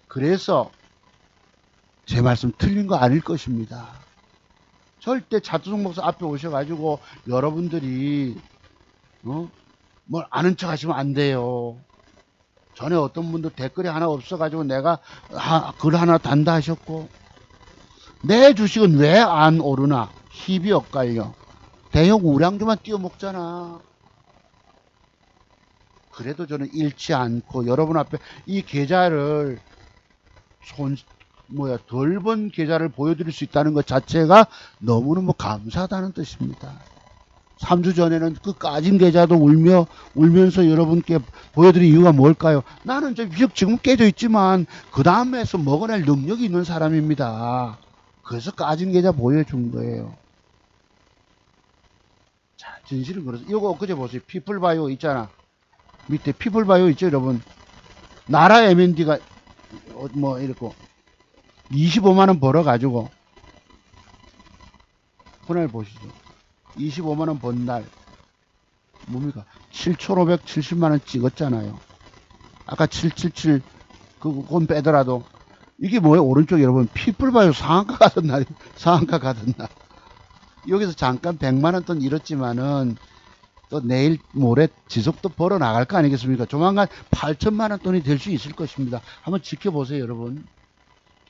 그래서 제 말씀 틀린 거 아닐 것입니다. 절대 차트송 목사 앞에 오셔가지고 여러분들이 뭘 아는 척 하시면 안 돼요. 전에 어떤 분도 댓글이 하나 없어가지고 내가 글 하나 단다 하셨고, 내 주식은 왜 안 오르나? 힙이 엇갈려. 대형 우량주만 띄워먹잖아. 그래도 저는 잃지 않고 여러분 앞에 이 계좌를 덜 번 계좌를 보여드릴 수 있다는 것 자체가 너무너무 감사하다는 뜻입니다. 3주 전에는 그 까진 계좌도 울면서 여러분께 보여드린 이유가 뭘까요? 나는 비록 지금 깨져 있지만 그 다음에서 먹어낼 능력이 있는 사람입니다. 그래서 까진 계좌 보여준 거예요. 자, 진실은 그래서 이거 엊그제 보세요. 피플바이오 있잖아. 밑에 피플바이오 있죠 여러분. 나라 M&D가 이렇고 25만원 벌어가지고, 그날 보시죠. 25만원 번 날, 뭡니까? 7,570만원 찍었잖아요. 아까 777, 그건 빼더라도, 이게 뭐예요? 오른쪽 여러분, 피플 봐요. 상한가 가던 날이, 상한가 가던 날. 여기서 잠깐 100만원 돈 잃었지만은, 또 내일 모레 지속도 벌어 나갈 거 아니겠습니까? 조만간 8천만원 돈이 될 수 있을 것입니다. 한번 지켜보세요, 여러분.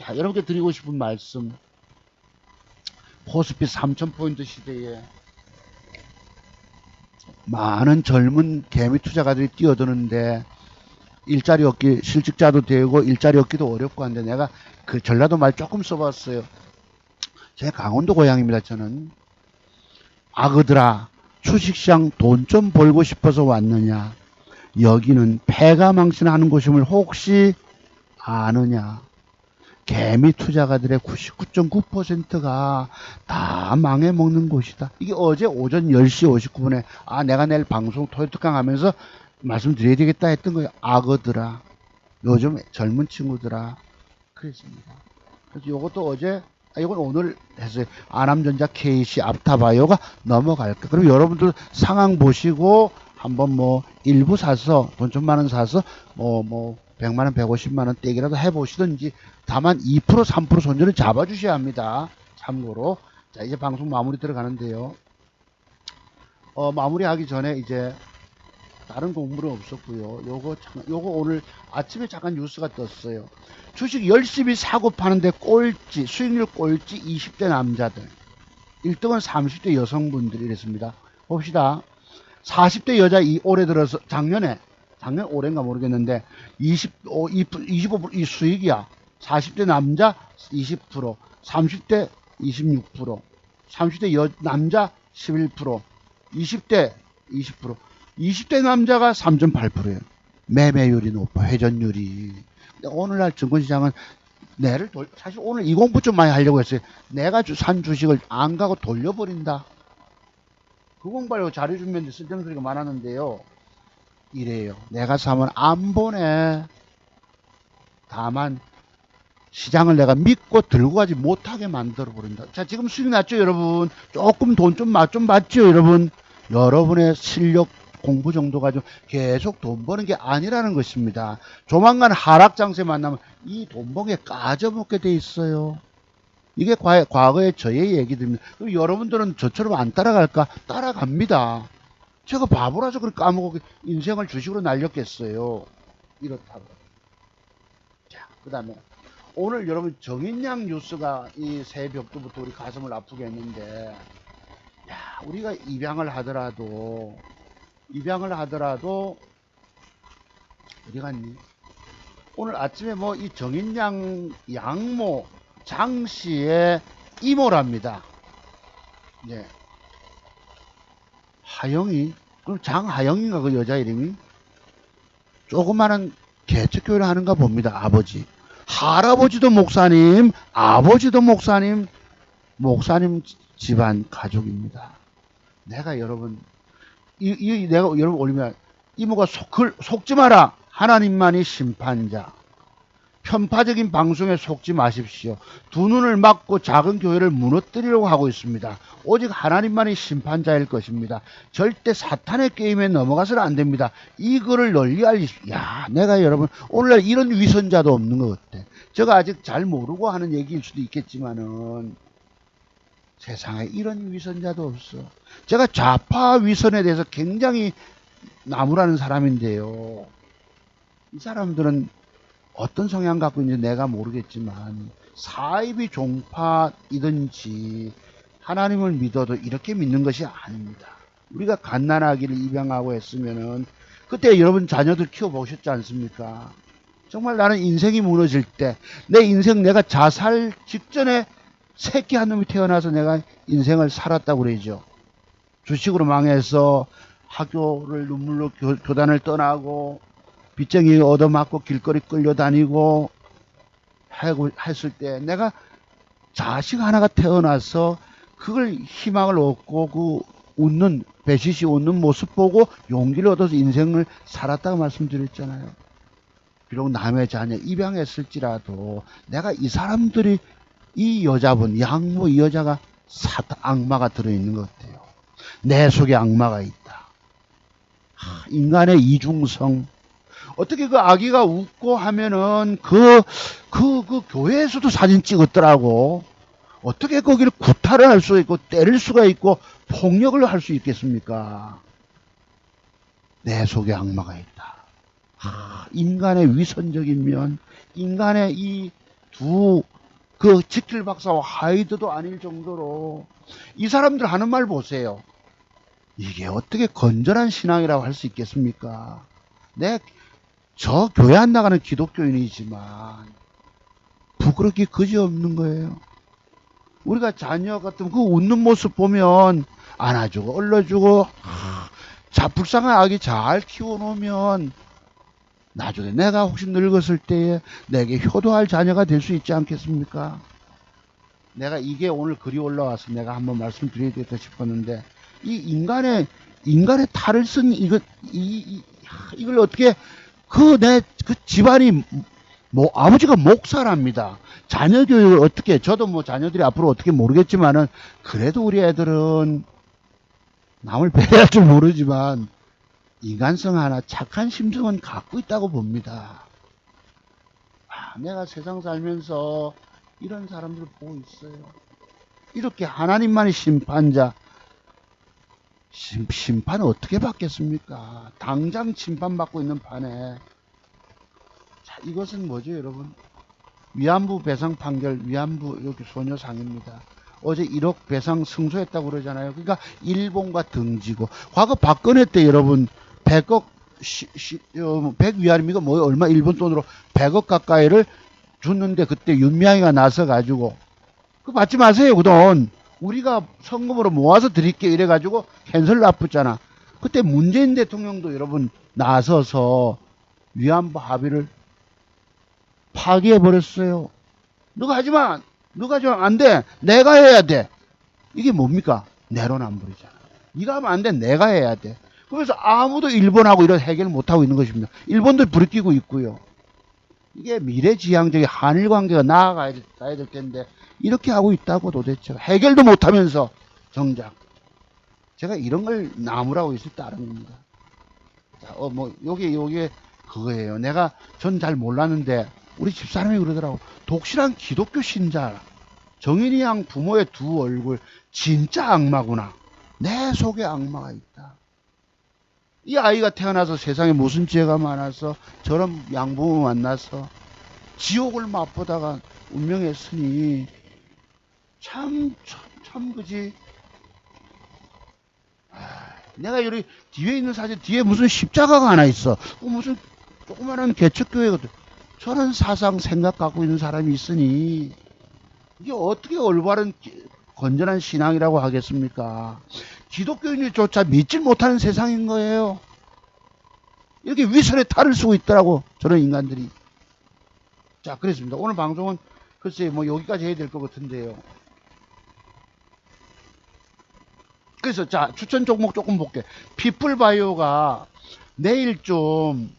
자, 여러분께 드리고 싶은 말씀. 코스피 3000포인트 시대에 많은 젊은 개미 투자가들이 뛰어드는데, 일자리 얻기, 실직자도 되고, 일자리 얻기도 어렵고 한데, 내가 그 전라도 말 조금 써봤어요. 제 강원도 고향입니다, 저는. 아그들아, 주식시장 돈 좀 벌고 싶어서 왔느냐? 여기는 패가망신하는 곳임을 혹시 아느냐? 개미 투자가들의 99.9%가 다 망해먹는 곳이다. 이게 어제 오전 10시 59분에 내가 내일 방송 토요특강 하면서 말씀드려야 되겠다 했던 거예요. 악어들아, 요즘 젊은 친구들아, 그랬습니다. 그래서 요것도 어제, 이건 오늘 했어요. 아남전자, KC, 앞타바이오가 넘어갈까. 그럼 여러분들 상황 보시고 한번 뭐 일부 사서 돈 좀만원 사서 뭐 100만원, 150만원 떼기라도 해보시든지, 다만 2%, 3% 손절은 잡아주셔야 합니다. 참고로. 자, 이제 방송 마무리 들어가는데요. 마무리하기 전에 이제 다른 공부는 없었고요. 요거 오늘 아침에 잠깐 뉴스가 떴어요. 주식 열심히 사고 파는데 꼴찌, 수익률 꼴찌 20대 남자들. 1등은 30대 여성분들이 이랬습니다. 봅시다. 40대 여자 올해 들어서 작년 올해인가 모르겠는데 25% 이 수익이야. 40대 남자 20%, 30대 26%, 30대 남자 11%, 20대 20%, 20대 남자가 3.8%예요. 매매율이 높아, 회전율이. 오늘날 증권시장은 사실 오늘 이 공부 좀 많이 하려고 했어요. 내가 산 주식을 안 가고 돌려버린다. 그 공부하려고 자료주면 쓸데없는 소리가 많았는데요. 이래요. 내가 사면 안 보내. 다만 시장을 내가 믿고 들고 가지 못하게 만들어 버린다. 자, 지금 수익 났죠, 여러분? 조금 돈 좀 받죠, 여러분? 여러분의 실력 공부 정도 가지고 계속 돈 버는 게 아니라는 것입니다. 조만간 하락 장세 만나면 이 돈 번게 까져먹게 돼 있어요. 이게 과거의 저의 얘기들입니다. 그럼 여러분들은 저처럼 안 따라갈까? 따라갑니다. 제가 바보라서 그렇게 까먹고 인생을 주식으로 날렸겠어요. 이렇다고. 자, 그 다음에 오늘 여러분 정인양 뉴스가 이 새벽부터 우리 가슴을 아프게 했는데, 야, 우리가 입양을 하더라도 어디 갔니? 오늘 아침에 뭐 이 정인양 양모 장씨의 이모랍니다. 네. 하영이? 그럼 장하영인가 그 여자 이름이? 조그마한 개척교회를 하는가 봅니다. 아버지. 할아버지도 목사님, 아버지도 목사님 집안 가족입니다. 내가 여러분, 내가 여러분 올리면 이모가 속지 마라. 하나님만이 심판자. 편파적인 방송에 속지 마십시오. 두 눈을 막고 작은 교회를 무너뜨리려고 하고 있습니다. 오직 하나님만이 심판자일 것입니다. 절대 사탄의 게임에 넘어가서는 안 됩니다. 이거를 널리 알리십시오. 야, 내가 여러분 오늘날 이런 위선자도 없는 것 같아. 제가 아직 잘 모르고 하는 얘기일 수도 있겠지만은 세상에 이런 위선자도 없어. 제가 좌파 위선에 대해서 굉장히 나무라는 사람인데요. 이 사람들은 어떤 성향 갖고 있는지 내가 모르겠지만 사이비 종파이든지 하나님을 믿어도 이렇게 믿는 것이 아닙니다. 우리가 갓난아기를 입양하고 했으면은 그때 여러분 자녀들 키워보셨지 않습니까? 정말 나는 인생이 무너질 때 내 인생 내가 자살 직전에 새끼 한 놈이 태어나서 내가 인생을 살았다고 그러죠. 주식으로 망해서 학교를 눈물로 교단을 떠나고 빚쟁이 얻어맞고 길거리 끌려다니고 했을 때 내가 자식 하나가 태어나서 그걸 희망을 얻고 그 웃는 배시시 웃는 모습 보고 용기를 얻어서 인생을 살았다고 말씀드렸잖아요. 비록 남의 자녀 입양했을지라도 내가 이 사람들이 이 여자분 양모 이 여자가 악마가 들어있는 것 같아요. 내 속에 악마가 있다. 인간의 이중성. 어떻게 그 아기가 웃고 하면은 그 교회에서도 사진 찍었더라고. 어떻게 거기를 구타를 할 수 있고 때릴 수가 있고 폭력을 할 수 있겠습니까? 내 속에 악마가 있다. 인간의 위선적인 면, 인간의 이 그 지킬 박사와 하이드도 아닐 정도로 이 사람들 하는 말 보세요. 이게 어떻게 건전한 신앙이라고 할 수 있겠습니까? 저 교회 안 나가는 기독교인이지만 부끄럽기 그지없는 거예요. 우리가 자녀 같은 그 웃는 모습 보면 안아주고 얼러주고 불쌍한 아기 잘 키워놓으면 나중에 내가 혹시 늙었을 때에 내게 효도할 자녀가 될 수 있지 않겠습니까? 내가 이게 오늘 글이 올라와서 내가 한번 말씀드려야 되겠다 싶었는데 이 인간의 탈을 쓴 이걸 어떻게 그 집안이 아버지가 목사랍니다. 자녀 교육을 어떻게, 저도 자녀들이 앞으로 어떻게 모르겠지만은, 그래도 우리 애들은 남을 배려할 줄 모르지만, 인간성 하나, 착한 심성은 갖고 있다고 봅니다. 내가 세상 살면서 이런 사람들을 보고 있어요. 이렇게 하나님만이 심판자, 심판을 어떻게 받겠습니까? 당장 심판받고 있는 판에. 자, 이것은 뭐죠, 여러분? 위안부 배상 판결, 위안부 여기 소녀상입니다. 어제 1억 배상 승소했다고 그러잖아요. 그러니까 일본과 등지고 과거 박근혜 때 여러분 100억 100위안이가 얼마 일본 돈으로 100억 가까이를 줬는데 그때 윤미향이가 나서 가지고 그거 받지 마세요. 그 돈 우리가 성금으로 모아서 드릴게요 이래 가지고 캔슬 납부잖아. 그때 문재인 대통령도 여러분 나서서 위안부 합의를 파기해버렸어요. 너가 하지마. 너가 하지마. 안 돼. 내가 해야 돼. 이게 뭡니까? 내로남불이잖아. 네가 하면 안 돼. 내가 해야 돼. 그래서 아무도 일본하고 이런 해결 못하고 있는 것입니다. 일본도 부르끼고 있고요. 이게 미래지향적인 한일 관계가 나아가야 될 텐데 이렇게 하고 있다고 도대체 해결도 못하면서 정작 제가 이런 걸 나무라고 있을 따름입니다. 자, 요게 그거예요. 전 잘 몰랐는데 우리 집사람이 그러더라고. 독실한 기독교 신자 정인이 양 부모의 두 얼굴 진짜 악마구나. 내 속에 악마가 있다. 이 아이가 태어나서 세상에 무슨 죄가 많아서 저런 양부모 만나서 지옥을 맛보다가 운명했으니 참 그지. 내가 여기 뒤에 있는 사진 뒤에 무슨 십자가가 하나 있어. 무슨 조그마한 개척교회거든. 저런 사상 생각 갖고 있는 사람이 있으니 이게 어떻게 올바른 건전한 신앙이라고 하겠습니까? 기독교인들조차 믿질 못하는 세상인 거예요. 이렇게 위선의 탈을 쓰고 있더라고 저런 인간들이. 자, 그랬습니다. 오늘 방송은 글쎄 여기까지 해야 될 것 같은데요. 그래서 자, 추천 종목 조금 볼게. 피플바이오가 내일 좀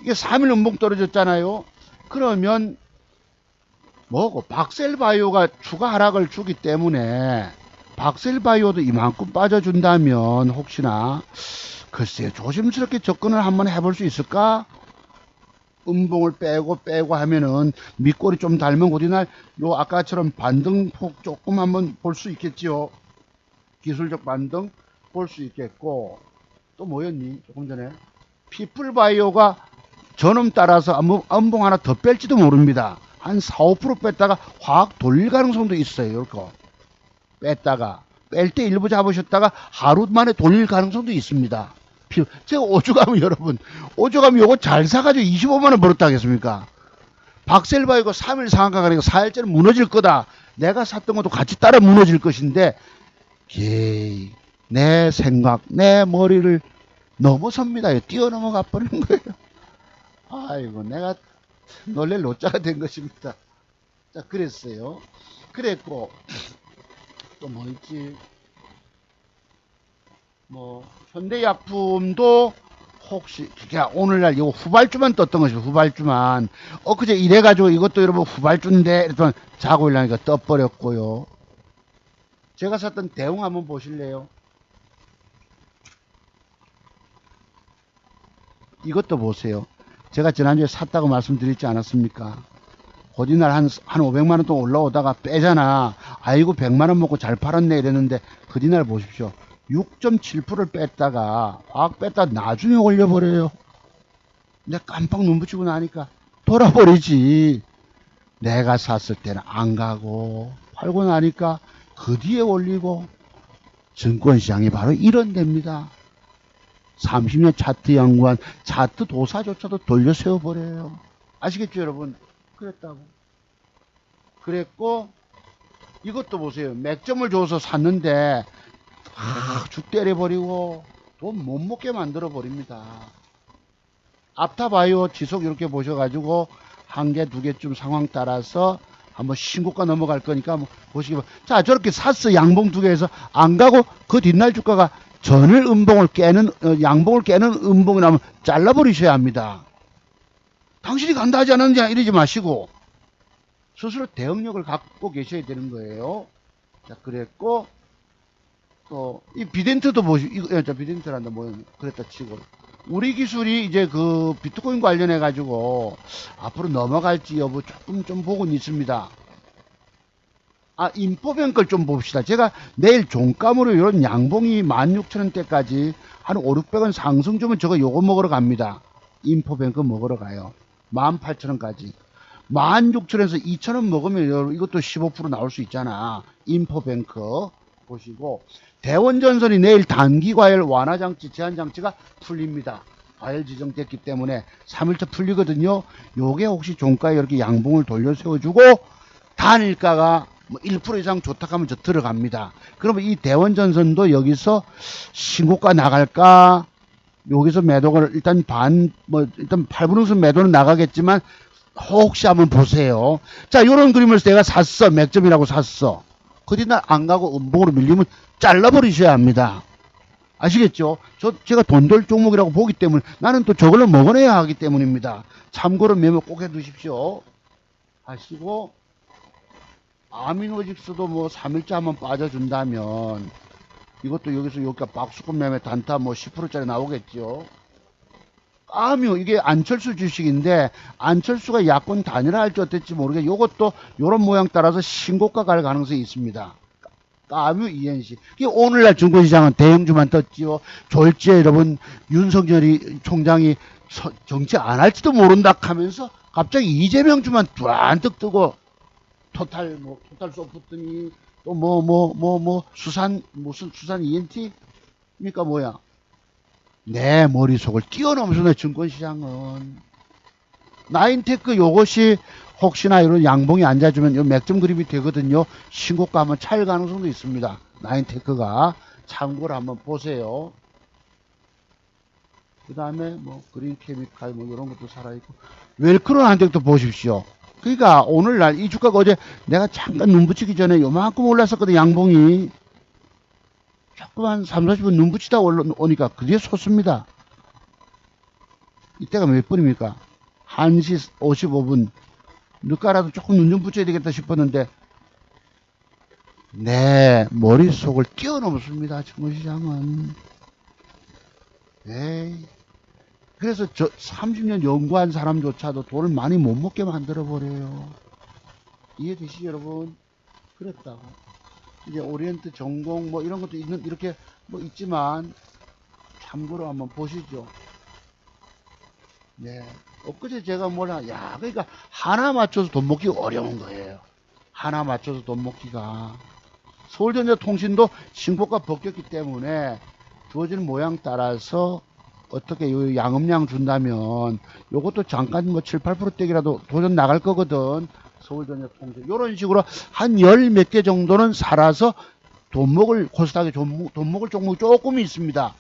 이게 3일 음봉 떨어졌잖아요. 그러면 박셀바이오가 추가 하락을 주기 때문에 박셀바이오도 이만큼 빠져준다면 혹시나 글쎄요, 조심스럽게 접근을 한번 해볼 수 있을까? 음봉을 빼고 하면은 밑골이 좀 닳으면 우리날 아까처럼 반등폭 조금 한번 볼 수 있겠지요. 기술적 반등 볼 수 있겠고, 또 뭐였니? 조금 전에 피플바이오가 저놈 따라서 음봉 하나 더 뺄지도 모릅니다. 한 4, 5% 뺐다가 확 돌릴 가능성도 있어요. 이렇게 뺐다가 뺄 때 일부 잡으셨다가 하루 만에 돌릴 가능성도 있습니다. 제가 오죽하면 여러분 요거 잘 사가지고 25만원 벌었다 하겠습니까? 박셀바이오가 3일 상한가 가니까 4일째는 무너질 거다. 내가 샀던 것도 같이 따라 무너질 것인데 내 생각 내 머리를 넘어섭니다. 뛰어넘어가 버리는 거예요. 아이고 내가 놀랄 노자가 된 것입니다. 자, 그랬어요. 그랬고 또 뭐 있지? 현대약품도 혹시 그냥 오늘날 이거 후발주만 떴던 것이죠. 후발주만. 엊그제 이래가지고 이것도 여러분 후발주인데 이랬더니 자고 일어나니까 떠버렸고요. 제가 샀던 대웅 한번 보실래요? 이것도 보세요. 제가 지난주에 샀다고 말씀드렸지 않았습니까? 어디날 한 500만원 동 올라오다가 빼잖아. 아이고 100만원 먹고 잘 팔았네 이랬는데 그 뒤날 보십시오. 6.7%를 뺐다가 뺐다 나중에 올려버려요. 내가 깜빡 눈 붙이고 나니까 돌아버리지. 내가 샀을 때는 안 가고 팔고 나니까 그 뒤에 올리고. 증권시장이 바로 이런 데입니다. 30년 차트 연구한 차트 도사조차도 돌려 세워버려요. 아시겠죠 여러분? 그랬다고. 그랬고 이것도 보세요. 맥점을 줘서 샀는데 죽 때려버리고 돈 못 먹게 만들어 버립니다. 앞타바이오 지속 이렇게 보셔가지고 한 개, 두 개쯤 상황 따라서 한번 신고가 넘어갈 거니까 한번 보시기 바랍니다. 자, 저렇게 샀어. 양봉 두 개에서 안 가고 그 뒷날 주가가 전일 음봉을 깨는 양봉을 깨는 음봉이 나면 잘라버리셔야 합니다. 당신이 간다 하지 않았느냐 이러지 마시고 스스로 대응력을 갖고 계셔야 되는 거예요. 자, 그랬고 또 이 비덴트도 보시고 자 비덴트란다 뭐 그랬다 치고 우리 기술이 이제 그 비트코인 관련해 가지고 앞으로 넘어갈지 여부 조금 좀 보고는 있습니다. 인포뱅크를 좀 봅시다. 제가 내일 종감으로 이런 양봉이 16,000원대까지 한 5,600원 상승 주면 저거 요거 먹으러 갑니다. 인포뱅크 먹으러 가요. 18,000원까지. 16,000원에서 2,000원 먹으면 이것도 15% 나올 수 있잖아. 인포뱅크 보시고 대원전선이 내일 단기과열 완화장치 제한장치가 풀립니다. 과열 지정됐기 때문에 3일차 풀리거든요. 요게 혹시 종가에 이렇게 양봉을 돌려 세워주고 단일가가 뭐 1% 이상 좋다 하면 저 들어갑니다. 그러면 이 대원전선도 여기서 신고가 나갈까? 여기서 매도를 일단 일단 8분응선 매도는 나가겠지만 혹시 한번 보세요. 자, 요런 그림을 내가 샀어. 맥점이라고 샀어. 그 뒤날 안 가고 음봉으로 밀리면 잘라버리셔야 합니다. 아시겠죠? 제가 돈돌 종목이라고 보기 때문에 나는 또 저걸로 먹어내야 하기 때문입니다. 참고로 메모 꼭 해두십시오. 하시고 아미노직스도 뭐 3일째 한번 빠져준다면 이것도 여기가 박수권 매매 단타 뭐 10%짜리 나오겠죠. 까뮤 이게 안철수 주식인데 안철수가 야권 단일화할지 어떨지 모르게 이것도 요런 모양 따라서 신고가 갈 가능성이 있습니다. 까뮤 ENC 이게 오늘날 증권시장은 대형주만 떴지요. 졸지에 여러분 윤석열이 총장이 정치 안 할지도 모른다 하면서 갑자기 이재명 주만 뚜안뜩 뜨고 토탈 소프트니 또 무슨 수산 ENT입니까 뭐야. 내 머릿속을 뛰어넘어서 증권시장은 나인테크 요것이 혹시나 이런 양봉이 앉아주면 요 맥점 그림이 되거든요. 신고가 한번 찰 가능성도 있습니다. 나인테크가 참고로 한번 보세요. 그 다음에 뭐 그린케미칼 뭐 이런 것도 살아있고 웰크론 한tek도 보십시오. 그러니까 오늘날 이 주가가 어제 내가 잠깐 눈 붙이기 전에 요만큼 올랐었거든. 양봉이 조금 한 3, 40분 눈 붙이다 올라오니까 그게 솟습니다. 이때가 몇 분입니까? 1시 55분. 늦가라도 조금 눈 좀 붙여야 되겠다 싶었는데 네 머릿속을 뛰어넘습니다. 증권시장은. 에이. 그래서 저 30년 연구한 사람조차도 돈을 많이 못 먹게 만들어버려요. 이해되시죠 여러분? 그랬다고. 이제 오리엔트 전공 뭐 이런 것도 있는 이렇게 뭐 있지만 참고로 한번 보시죠. 네. 엊그제 제가 그러니까 하나 맞춰서 돈 먹기 어려운 거예요. 하나 맞춰서 돈 먹기가. 서울전자 통신도 신고가 벗겼기 때문에 주어지는 모양 따라서 어떻게 요 양음량 준다면 요것도 잠깐 뭐 7, 8%대기라도 도전 나갈 거거든. 서울전자 통신. 요런 식으로 한 열 몇 개 정도는 살아서 코스닥에 돈 먹을 종목이 조금 있습니다.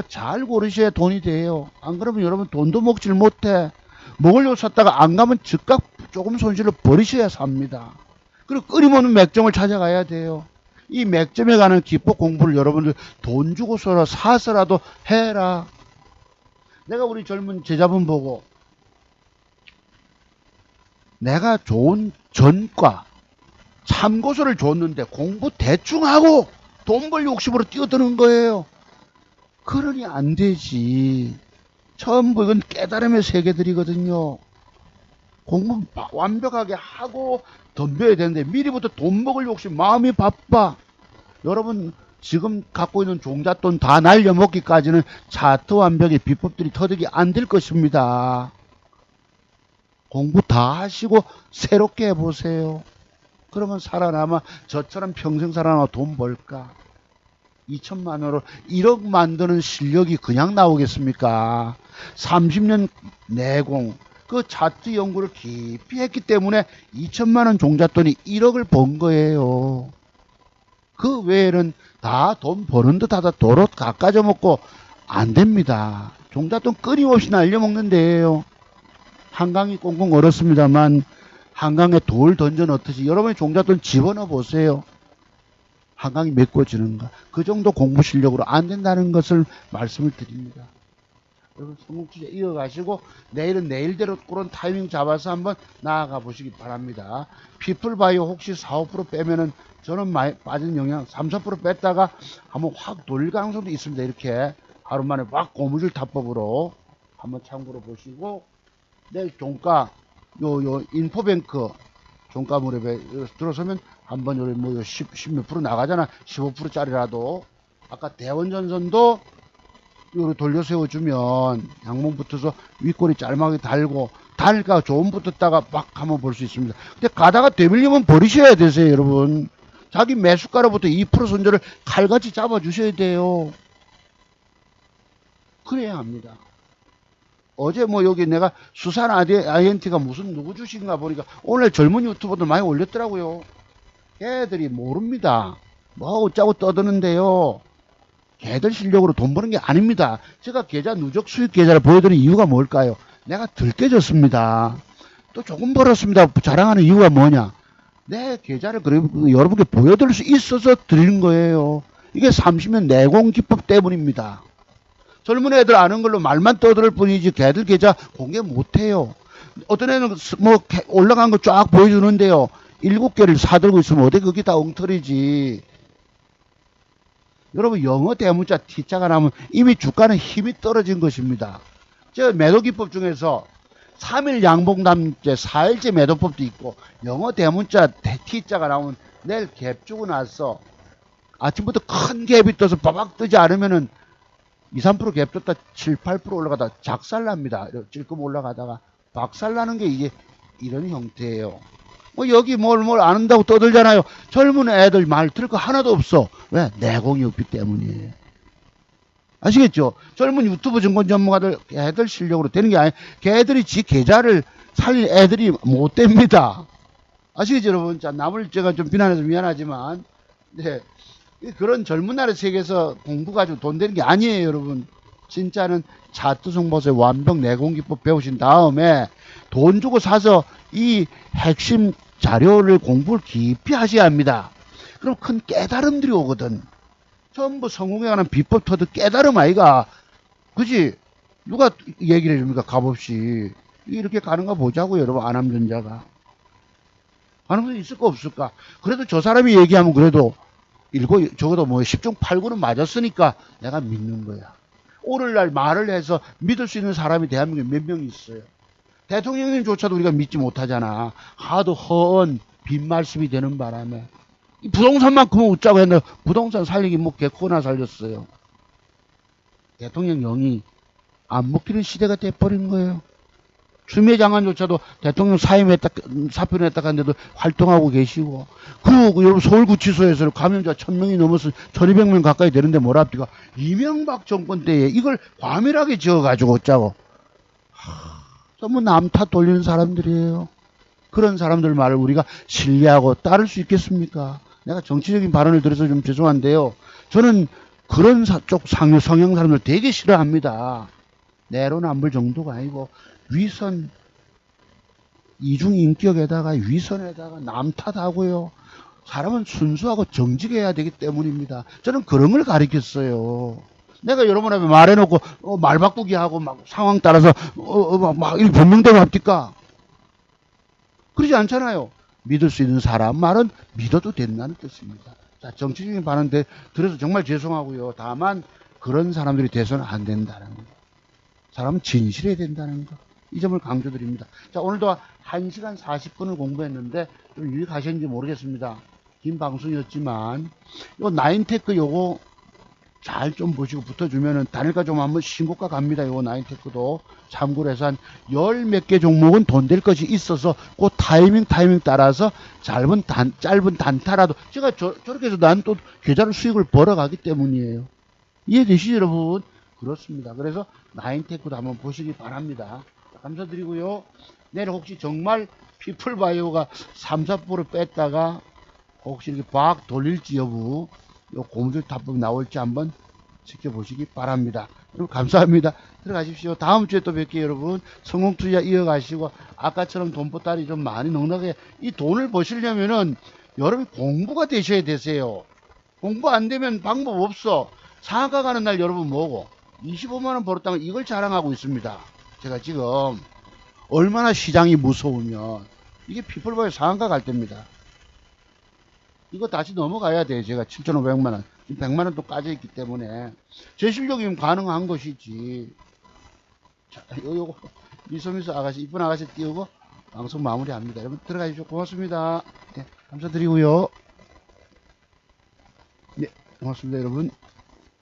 잘 고르셔야 돈이 돼요. 안 그러면 여러분 돈도 먹질 못해. 먹으려고 샀다가 안 가면 즉각 조금 손실로 버리셔야 삽니다. 그리고 끊임없는 맥점을 찾아가야 돼요. 이 맥점에 관한 기법 공부를 여러분들 돈 주고 사서라도 해라. 내가 우리 젊은 제자분 보고 내가 좋은 전과 참고서를 줬는데 공부 대충 하고 돈 벌 욕심으로 뛰어드는 거예요. 그러니 안 되지. 전부 이건 깨달음의 세계들이거든요. 공부 완벽하게 하고 덤벼야 되는데 미리부터 돈 먹을 욕심, 마음이 바빠. 여러분 지금 갖고 있는 종잣돈 다 날려먹기까지는 차트 완벽의 비법들이 터득이 안 될 것입니다. 공부 다 하시고 새롭게 해보세요. 그러면 살아남아 저처럼 평생 살아남아 돈 벌까? 2천만 원으로 1억 만드는 실력이 그냥 나오겠습니까? 30년 내공, 그 차트 연구를 깊이 했기 때문에 2천만 원 종잣돈이 1억을 번 거예요. 그 외에는 다 돈 버는 듯 하다 도로 깎아져 먹고 안 됩니다. 종잣돈 끊임없이 날려먹는 데예요. 한강이 꽁꽁 얼었습니다만 한강에 돌 던져 넣듯이 여러분이 종잣돈 집어넣어 보세요. 한강이 메꿔지는가. 그 정도 공부 실력으로 안 된다는 것을 말씀을 드립니다. 여러분 성공투자 이어가시고 내일은 내일대로 그런 타이밍 잡아서 한번 나아가 보시기 바랍니다. 피플바이오 혹시 4, 5% 빼면은 저는 많이 빠진 영향 3, 4% 뺐다가 한번 확 돌릴 가능성도 있습니다. 이렇게 하루 만에 막 고무줄 타법으로 한번 참고로 보시고 내일 종가 요 인포뱅크 종가 무렵에 들어서면 한번 요리 뭐 10 몇 프로 나가잖아. 15%짜리라도 아까 대원전선도 요리 돌려 세워주면 양봉 붙어서 윗골이 짤막하게 달고 달가 좋은 붙었다가 막 한번 볼 수 있습니다. 근데 가다가 되밀리면 버리셔야 되세요, 여러분. 자기 매수가로부터 2% 손절을 칼같이 잡아 주셔야 돼요. 그래야 합니다. 어제 뭐 여기 내가 수산 INT가 무슨 누구 주식인가 보니까 오늘 젊은 유튜버들 많이 올렸더라고요. 걔들이 모릅니다. 뭐 어쩌고 떠드는데요. 걔들 실력으로 돈 버는 게 아닙니다. 제가 계좌 누적 수익 계좌를 보여드리는 이유가 뭘까요? 내가 들깨졌습니다. 또 조금 벌었습니다. 자랑하는 이유가 뭐냐? 내 계좌를 여러분께 보여드릴 수 있어서 드리는 거예요. 이게 30년 내공 기법 때문입니다. 젊은 애들 아는 걸로 말만 떠들 뿐이지 걔들 계좌 공개 못해요. 어떤 애는 뭐 올라간 거 쫙 보여주는데요. 7개를 사들고 있으면 어디 그게 다 엉터리지. 여러분 영어 대문자 T자가 나면 이미 주가는 힘이 떨어진 것입니다. 제가 매도기법 중에서 3일 양봉담제 4일째 매도법도 있고 영어 대문자 T자가 나오면 내일 갭 주고 나서 아침부터 큰 갭이 떠서 바박 뜨지 않으면은 2, 3% 갭 떴다 7, 8% 올라가다 작살납니다. 찔끔 올라가다가 박살나는 게 이게 이런 형태예요. 뭐 여기 뭘 안한다고 떠들잖아요. 젊은 애들 말 들을 거 하나도 없어. 왜? 내공이 없기 때문이에요. 아시겠죠? 젊은 유튜브 증권 전문가들 애들 실력으로 되는 게 아니에요. 걔들이 지 계좌를 살릴 애들이 못 됩니다. 아시겠죠 여러분? 자, 남을 제가 좀 비난해서 미안하지만 네. 그런 젊은 날의 세계에서 공부 가지고 돈 되는 게 아니에요, 여러분. 진짜는 차트 송보서의 완벽 내공기법 배우신 다음에 돈 주고 사서 이 핵심 자료를 공부를 깊이 하셔야 합니다. 그럼 큰 깨달음들이 오거든. 전부 성공에 관한 비법 터득 깨달음 아이가. 그지? 누가 얘기를 해줍니까? 값없이. 이렇게 가는가 보자고요, 여러분. 안암전자가. 가능성이 있을까 없을까? 그래도 저 사람이 얘기하면 그래도 적어도 뭐 10중 8구는 맞았으니까 내가 믿는 거야. 오늘날 말을 해서 믿을 수 있는 사람이 대한민국에 몇 명 있어요. 대통령님조차도 우리가 믿지 못하잖아. 하도 허언 빈말씀이 되는 바람에. 이 부동산만큼은 웃자고 했는데 부동산 살리기 뭐 개코나 살렸어요. 대통령 영이 안 먹히는 시대가 돼버린 거예요. 추미애 장관조차도 대통령 사표를 했다 하는데도 활동하고 계시고, 여러분 서울구치소에서 감염자 1000명이 넘어서 1200명 가까이 되는데 뭐랍니까? 이명박 정권 때에 이걸 과밀하게 지어가지고 어쩌고. 전부 남 탓 돌리는 사람들이에요. 그런 사람들 말을 우리가 신뢰하고 따를 수 있겠습니까? 내가 정치적인 발언을 드려서 좀 죄송한데요. 저는 그런 쪽 성향 사람들 되게 싫어합니다. 내로남불 정도가 아니고 위선, 이중인격에다가 위선에다가 남 탓하고요. 사람은 순수하고 정직해야 되기 때문입니다. 저는 그런 걸 가르쳤어요. 내가 여러분 앞에 말해놓고 말 바꾸기 하고 막 상황 따라서 막 이 변명되고 합니까? 그러지 않잖아요. 믿을 수 있는 사람 말은 믿어도 된다는 뜻입니다. 자, 정치적인 발언 들어서 정말 죄송하고요. 다만 그런 사람들이 돼서는 안 된다는 거. 사람은 진실해야 된다는 거. 이 점을 강조드립니다. 자, 오늘도 1시간 40분을 공부했는데 좀 유익하셨는지 모르겠습니다. 긴 방송이었지만 요 나인테크 요거 잘 좀 보시고 붙어주면은 단일가 좀 한번 신고가 갑니다. 요거 나인테크도 참고로 해서 한 열 몇 개 종목은 돈 될 것이 있어서 그 타이밍 따라서 짧은 단타라도 제가 저렇게 해서 난 또 계좌로 수익을 벌어가기 때문이에요. 이해되시죠 여러분? 그렇습니다. 그래서 나인테크도 한번 보시기 바랍니다. 감사드리고요. 내일 혹시 정말 피플바이오가 3, 4% 뺐다가 혹시 이렇게 박 돌릴지 여부 요 고무줄 탑법 나올지 한번 지켜보시기 바랍니다. 여러분 감사합니다. 들어가십시오. 다음 주에 또 뵐게요 여러분. 성공 투자 이어가시고 아까처럼 돈보따리 좀 많이 넉넉하게 이 돈을 버시려면은 여러분 공부가 되셔야 되세요. 공부 안 되면 방법 없어. 상한가 가는 날 여러분 뭐고 25만원 벌었다면 이걸 자랑하고 있습니다. 제가 지금 얼마나 시장이 무서우면 이게 피플바이오 상한가 갈 때입니다. 이거 다시 넘어가야 돼요. 제가 7,500만원 지금 100만원 또 까져있기 때문에 제 실력이면 가능한 것이지. 자, 요거 미소미소 아가씨 이쁜 아가씨 띄우고 방송 마무리합니다. 여러분 들어가주셔서 고맙습니다. 네, 감사드리고요. 네, 고맙습니다 여러분.